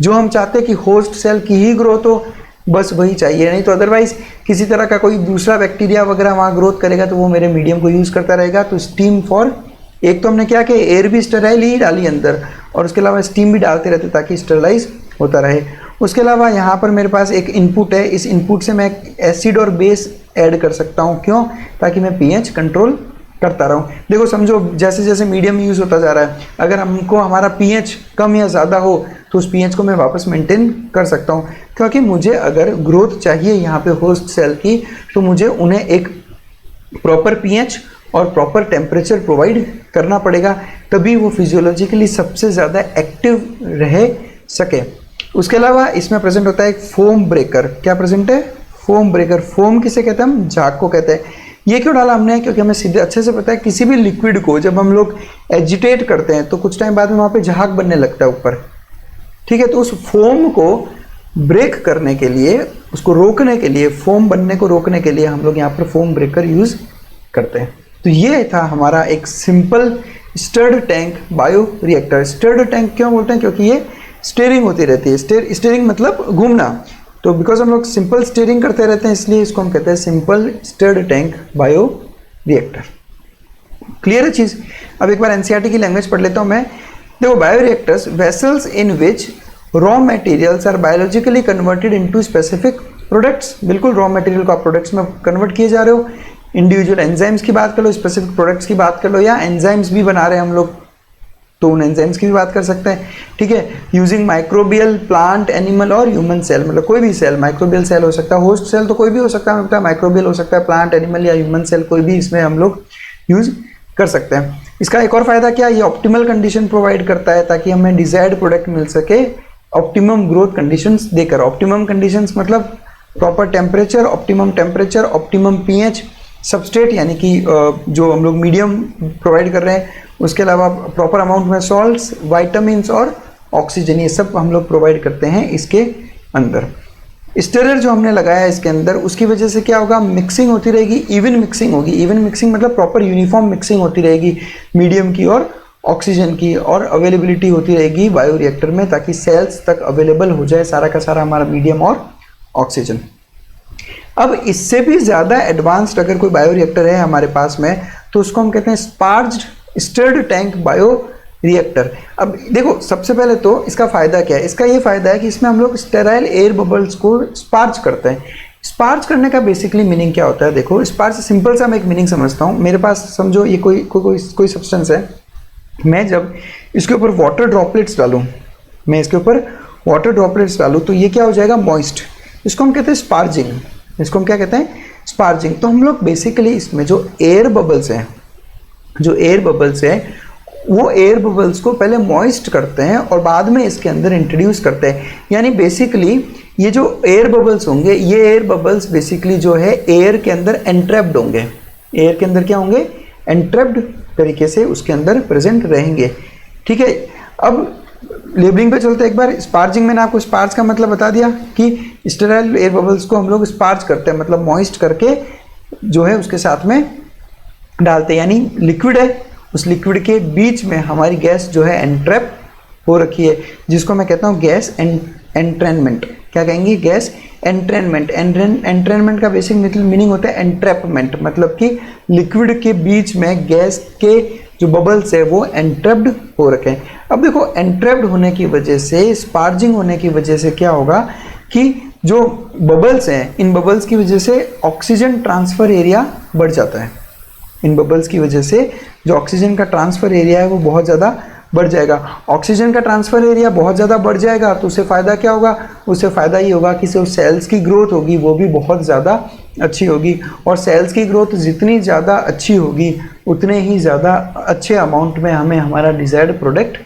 जो हम चाहते हैं कि होस्ट सेल की ही ग्रोथ हो, बस वही चाहिए, नहीं तो अदरवाइज किसी तरह का कोई दूसरा बैक्टीरिया वगैरह वहाँ ग्रोथ करेगा तो वो मेरे मीडियम को यूज़ करता रहेगा। तो स्टीम फॉर, एक तो हमने क्या कि एयर भी स्टेराइल ही डाली अंदर, और उसके अलावा स्टीम भी डालते रहते ताकि स्टेरलाइज होता रहे। उसके अलावा यहाँ पर मेरे पास एक इनपुट है, इस इनपुट से मैं एसिड और बेस ऐड कर सकता हूँ। क्यों, ताकि मैं पीएच कंट्रोल करता रहूँ। देखो समझो, जैसे जैसे मीडियम यूज़ होता जा रहा है, अगर हमको हमारा पीएच कम या ज़्यादा हो तो उस पीएच को मैं वापस मेंटेन कर सकता हूँ। क्योंकि मुझे अगर ग्रोथ चाहिए यहाँ पे होस्ट सेल की, तो मुझे उन्हें एक प्रॉपर पीएच और प्रॉपर टेम्परेचर प्रोवाइड करना पड़ेगा, तभी वो फिजियोलॉजिकली सबसे ज़्यादा एक्टिव रह सके। उसके अलावा इसमें प्रेजेंट होता है एक फोम ब्रेकर। क्या प्रेजेंट है, फोम ब्रेकर। फोम किसे कहते हैं, हम झाग को कहते हैं। ये क्यों डाला हमने, क्योंकि हमें सीधे अच्छे से पता है किसी भी लिक्विड को जब हम लोग एजिटेट करते हैं तो कुछ टाइम बाद में वहाँ पे झाग बनने लगता है ऊपर, ठीक है। तो उस फोम को ब्रेक करने के लिए, उसको रोकने के लिए, फोम बनने को रोकने के लिए हम लोग यहाँ पर फोम ब्रेकर यूज़ करते हैं। तो ये था हमारा एक simple stirred tank bio reactor. Stirred tank क्यों बोलते हैं, क्योंकि ये स्टीयरिंग होती रहती है। स्टीयरिंग मतलब घूमना, तो बिकॉज हम लोग सिंपल स्टीयरिंग करते रहते हैं इसलिए इसको हम कहते हैं simple stirred tank bio reactor. Clear है चीज़। अब एक बार एनसीईआरटी की लैंग्वेज पढ़ लेता हूँ मैं। देखो, bioreactors vessels in which raw materials are biologically converted into specific products. बिल्कुल, रॉ मटेरियल को आप प्रोडक्ट्स में कन्वर्ट किए जा रहे हो। इंडिविजुअल एंजाइम्स की बात कर लो, स्पेसिफिक प्रोडक्ट्स की बात कर लो, या एंजाइम्स भी बना रहे हैं हम लोग तो उन एंजाइम्स की भी बात कर सकते हैं, ठीक है। यूजिंग माइक्रोबियल, प्लांट, एनिमल और ह्यूमन सेल, मतलब कोई भी सेल, माइक्रोबियल सेल हो सकता है, होस्ट सेल तो कोई भी हो सकता है, मतलब माइक्रोबियल हो सकता है, प्लांट, एनिमल या ह्यूमन सेल, कोई भी इसमें हम लोग यूज कर सकते हैं। इसका एक और फायदा क्या, ये ऑप्टिमल कंडीशन प्रोवाइड करता है ताकि हमें डिजायर्ड प्रोडक्ट मिल सके ऑप्टिमम ग्रोथ कंडीशंस देकर। ऑप्टिमम कंडीशंस मतलब proper temperature, optimum pH, substrate यानी कि जो हम लोग मीडियम प्रोवाइड कर रहे हैं, उसके अलावा प्रॉपर अमाउंट में सॉल्ट्स, वाइटामिन्स और ऑक्सीजन, ये सब हम लोग प्रोवाइड करते हैं इसके अंदर। स्टेरर जो हमने लगाया है इसके अंदर, उसकी वजह से क्या होगा, मिक्सिंग होती रहेगी, इवन मिक्सिंग होगी। इवन मिक्सिंग मतलब प्रॉपर यूनिफॉर्म मिक्सिंग होती रहेगी मीडियम की और ऑक्सीजन की, और अवेलेबिलिटी होती रहेगी बायो रिएक्टर में ताकि सेल्स तक अवेलेबल हो जाए सारा का सारा हमारा मीडियम और ऑक्सीजन। अब इससे भी ज़्यादा एडवांस्ड अगर कोई बायो रिएक्टर है हमारे पास में, तो उसको हम कहते हैं स्पार्ज्ड स्टर्ड टैंक बायो रिएक्टर। अब देखो, सबसे पहले तो इसका फ़ायदा क्या है, इसका ये फ़ायदा है कि इसमें हम लोग स्टेराइल एयर बबल्स को स्पार्ज करते हैं। स्पार्ज करने का बेसिकली मीनिंग क्या होता है, देखो स्पार्ज सिंपल सा मैं एक मीनिंग समझता हूँ। मेरे पास समझो ये कोई सब्सटेंस है, मैं जब इसके ऊपर वाटर ड्रॉपलेट्स डालूँ, तो ये क्या हो जाएगा, मॉइस्ट। इसको हम कहते हैं स्पार्जिंग। इसको हम क्या कहते हैं, स्पार्जिंग। तो हम लोग बेसिकली इसमें जो एयर बबल्स हैं, वो एयर बबल्स को पहले मॉइस्ट करते हैं और बाद में इसके अंदर इंट्रोड्यूस करते हैं। यानी बेसिकली ये जो एयर बबल्स होंगे, ये एयर बबल्स बेसिकली जो है एयर के अंदर एंट्रैप्ड होंगे। एयर के अंदर क्या होंगे, एंट्रैप्ड तरीके से उसके अंदर प्रेजेंट रहेंगे, ठीक है। अब लेबलिंग पे चलते हैं एक बार। स्पार्जिंग, मैंने आपको स्पार्ज का मतलब बता दिया कि स्टेराइल एयर बबल्स को हम लोग स्पार्ज करते हैं, मतलब मॉइस्ट करके जो है उसके साथ में डालते हैं। यानी लिक्विड है, उस लिक्विड के बीच में हमारी गैस जो है एंट्रैप हो रखी है, जिसको मैं कहता हूँ गैस एंट्रेनमेंट। क्या कहेंगे? Gas entrainment. एंट्रेनमेंट का बेसिक मीनिंग होता है एंट्रैपमेंट, मतलब कि लिक्विड के बीच में गैस के जो बबल्स है वो एंट्रैप्ड हो रखे हैं। अब देखो एंट्रैप्ड होने की वजह से, स्पार्जिंग होने की वजह से क्या होगा कि जो बबल्स हैं, इन बबल्स की वजह से ऑक्सीजन ट्रांसफर एरिया बढ़ जाता है। इन बबल्स की वजह से जो ऑक्सीजन का ट्रांसफर एरिया है वो बहुत ज़्यादा बढ़ जाएगा। ऑक्सीजन का ट्रांसफर एरिया बहुत ज़्यादा बढ़ जाएगा तो उससे फ़ायदा क्या होगा? उससे फ़ायदा ये होगा कि जो सेल्स की ग्रोथ होगी वो भी बहुत ज़्यादा अच्छी होगी, और सेल्स की ग्रोथ जितनी ज़्यादा अच्छी होगी उतने ही ज़्यादा अच्छे अमाउंट में हमें हमारा डिज़ायर्ड प्रोडक्ट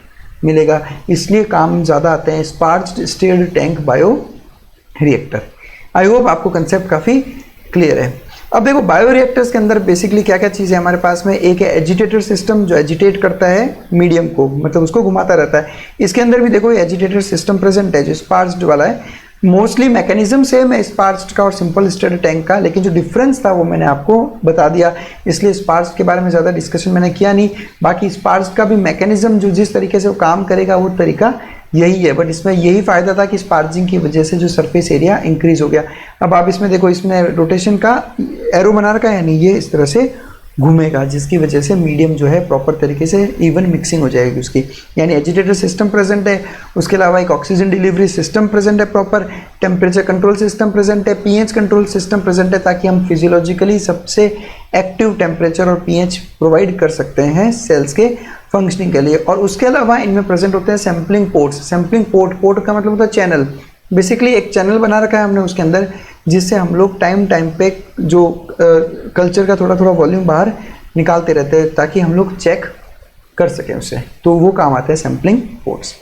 मिलेगा। इसलिए काम ज़्यादा आते हैं sparged stirred tank bio reactor. I hope आपको कंसेप्ट काफ़ी क्लियर है। अब देखो बायो रिएक्टर्स के अंदर बेसिकली क्या क्या चीज़ है हमारे पास में। एक है एजिटेटर सिस्टम जो एजिटेट करता है मीडियम को, मतलब उसको घुमाता रहता है। इसके अंदर भी देखो एजिटेटर सिस्टम प्रेजेंट है जो स्पार्ज्ड वाला है। मोस्टली मैकेनिज्म सेम है स्पार्ज्ड का और सिंपल स्टिर्ड टैंक का, लेकिन जो डिफरेंस था वो मैंने आपको बता दिया, इसलिए स्पार्ज्ड के बारे में ज़्यादा डिस्कशन मैंने किया नहीं। बाकी स्पार्ज्ड का भी मैकेनिज्म जो जिस तरीके से वो काम करेगा वो तरीका यही है, बट इसमें यही फ़ायदा था कि स्पार्जिंग की वजह से जो सरफेस एरिया इंक्रीज हो गया। अब आप इसमें देखो, इसमें रोटेशन का एरो बना रखा है, यानी ये इस तरह से घूमेगा जिसकी वजह से मीडियम जो है प्रॉपर तरीके से इवन मिक्सिंग हो जाएगी उसकी, यानी एजिटेटर सिस्टम प्रेजेंट है। उसके अलावा एक ऑक्सीजन डिलीवरी सिस्टम प्रेजेंट है, proper temperature control system present है, पीएच कंट्रोल सिस्टम प्रेजेंट है, ताकि हम फिजियोलॉजिकली सबसे एक्टिव टेम्परेचर और पीएच प्रोवाइड कर सकते हैं सेल्स के फंक्शनिंग के लिए। और उसके अलावा इनमें प्रेजेंट होते हैं सैम्पलिंग पोर्ट्स। सैम्पलिंग पोर्ट का मतलब होता है चैनल। बेसिकली एक चैनल बना रखा है हमने उसके अंदर, जिससे हम लोग टाइम पे जो कल्चर का थोड़ा थोड़ा वॉल्यूम बाहर निकालते रहते हैं ताकि हम लोग चेक कर सकें उसे, तो वो काम आते हैं सैम्पलिंग पोर्ट्स।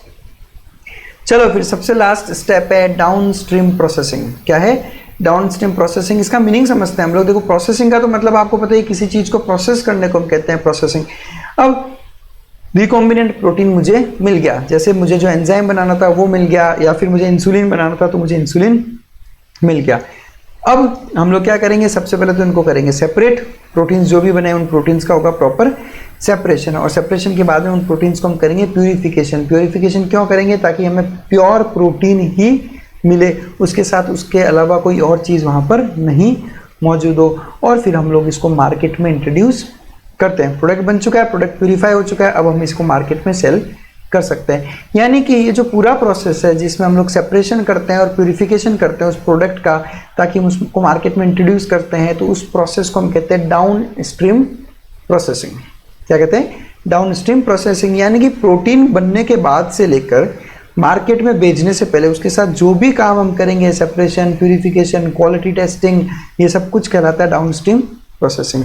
चलो फिर सबसे लास्ट स्टेप है डाउन स्ट्रीम प्रोसेसिंग। क्या है डाउन स्ट्रीम प्रोसेसिंग? इसका मीनिंग समझते हैं हम लोग। देखो प्रोसेसिंग का तो मतलब आपको पता है, किसी चीज़ को प्रोसेस करने को हम कहते हैं प्रोसेसिंग। अब रिकॉम्बिनेंट प्रोटीन मुझे मिल गया, जैसे मुझे जो एंजाइम बनाना था वो मिल गया, या फिर मुझे इंसुलिन बनाना था तो मुझे इंसुलिन मिल गया। अब हम लोग क्या करेंगे? सबसे पहले तो इनको करेंगे सेपरेट। प्रोटीन्स जो भी बने उन प्रोटीन्स का होगा प्रॉपर सेपरेशन, और सेपरेशन के बाद में उन प्रोटीन्स को हम करेंगे प्यूरिफिकेशन। प्यूरिफिकेशन क्यों करेंगे? ताकि हमें प्योर प्रोटीन ही मिले, उसके साथ उसके अलावा कोई और चीज़ वहाँ पर नहीं मौजूद हो। और फिर हम लोग इसको मार्केट में इंट्रोड्यूस करते हैं। प्रोडक्ट बन चुका है, प्रोडक्ट प्यूरिफाई हो चुका है, अब हम इसको मार्केट में सेल कर सकते हैं। यानी कि ये जो पूरा प्रोसेस है जिसमें हम लोग सेपरेशन करते हैं और प्यूरिफिकेशन करते हैं उस प्रोडक्ट का, ताकि हम उसको मार्केट में इंट्रोड्यूस करते हैं, तो उस प्रोसेस को हम कहते हैं डाउन स्ट्रीम प्रोसेसिंग। क्या कहते हैं? Down stream processing. यानी कि प्रोटीन बनने के बाद से लेकर मार्केट में बेचने से पहले उसके साथ जो भी काम हम करेंगे, सेपरेशन, प्यूरिफिकेशन, क्वालिटी टेस्टिंग, ये सब कुछ कहलाता है डाउन स्ट्रीम प्रोसेसिंग।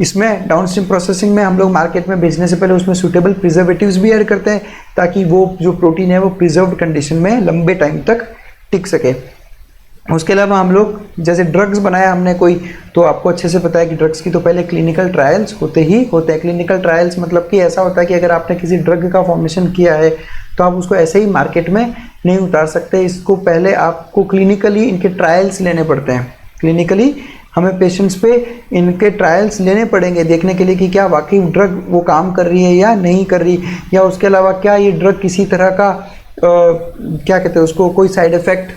इसमें डाउनस्ट्रीम प्रोसेसिंग में हम लोग मार्केट में बेचने से पहले उसमें सूटेबल प्रिजर्वेटिव्स भी ऐड करते हैं, ताकि वो जो प्रोटीन है वो प्रिजर्व्ड कंडीशन में लंबे टाइम तक टिक सके। उसके अलावा हम लोग जैसे ड्रग्स बनाया हमने कोई, तो आपको अच्छे से पता है कि ड्रग्स की तो पहले क्लिनिकल ट्रायल्स होते हैं। क्लिनिकल ट्रायल्स मतलब कि ऐसा होता है कि अगर आपने किसी ड्रग का फॉर्मेशन किया है तो आप उसको ऐसे ही मार्केट में नहीं उतार सकते। इसको पहले आपको क्लिनिकली इनके ट्रायल्स लेने पड़ते हैं। क्लिनिकली हमें पेशेंट्स पे इनके ट्रायल्स लेने पड़ेंगे देखने के लिए कि क्या वाकई ड्रग वो काम कर रही है या नहीं कर रही, या उसके अलावा क्या ये ड्रग किसी तरह का क्या कहते हैं उसको, कोई साइड इफ़ेक्ट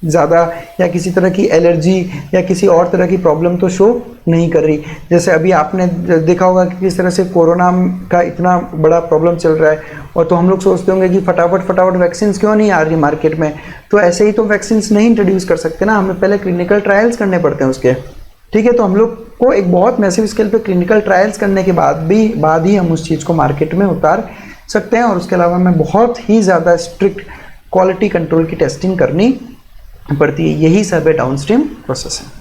ज़्यादा या किसी तरह की एलर्जी या किसी और तरह की प्रॉब्लम तो शो नहीं कर रही। जैसे अभी आपने देखा होगा कि किस तरह से कोरोना का इतना बड़ा प्रॉब्लम चल रहा है, और तो हम लोग सोचते होंगे कि फटाफट वैक्सीन क्यों नहीं आ रही मार्केट में। तो ऐसे ही तो वैक्सीन नहीं इंट्रोड्यूस कर सकते ना, हमें पहले क्लिनिकल ट्रायल्स करने पड़ते हैं उसके। ठीक है, तो हम लोग को एक बहुत मैसिव स्केल पे क्लिनिकल ट्रायल्स करने के बाद ही हम उस चीज़ को मार्केट में उतार सकते हैं, और उसके अलावा हमें बहुत ही ज़्यादा स्ट्रिक्ट क्वालिटी कंट्रोल की टेस्टिंग करनी पड़ती है। यही सब है डाउनस्ट्रीम प्रोसेसिंग।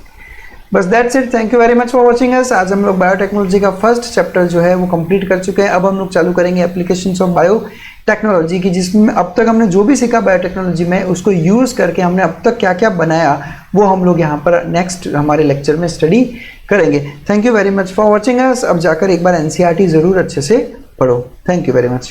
बस that's it. Thank you very much for watching us. आज हम लोग बायोटेक्नोलॉजी का फर्स्ट चैप्टर जो है वो कंप्लीट कर चुके हैं। अब हम लोग चालू करेंगे एप्लीकेशंस ऑफ बायोटेक्नोलॉजी की, जिसमें अब तक हमने जो भी सीखा बायोटेक्नोलॉजी में उसको यूज़ करके हमने अब तक क्या क्या बनाया वो हम लोग यहाँ पर नेक्स्ट हमारे लेक्चर में स्टडी करेंगे। Thank you very much for watching us. अब जाकर एक बार NCERT ज़रूर अच्छे से पढ़ो। Thank you very much.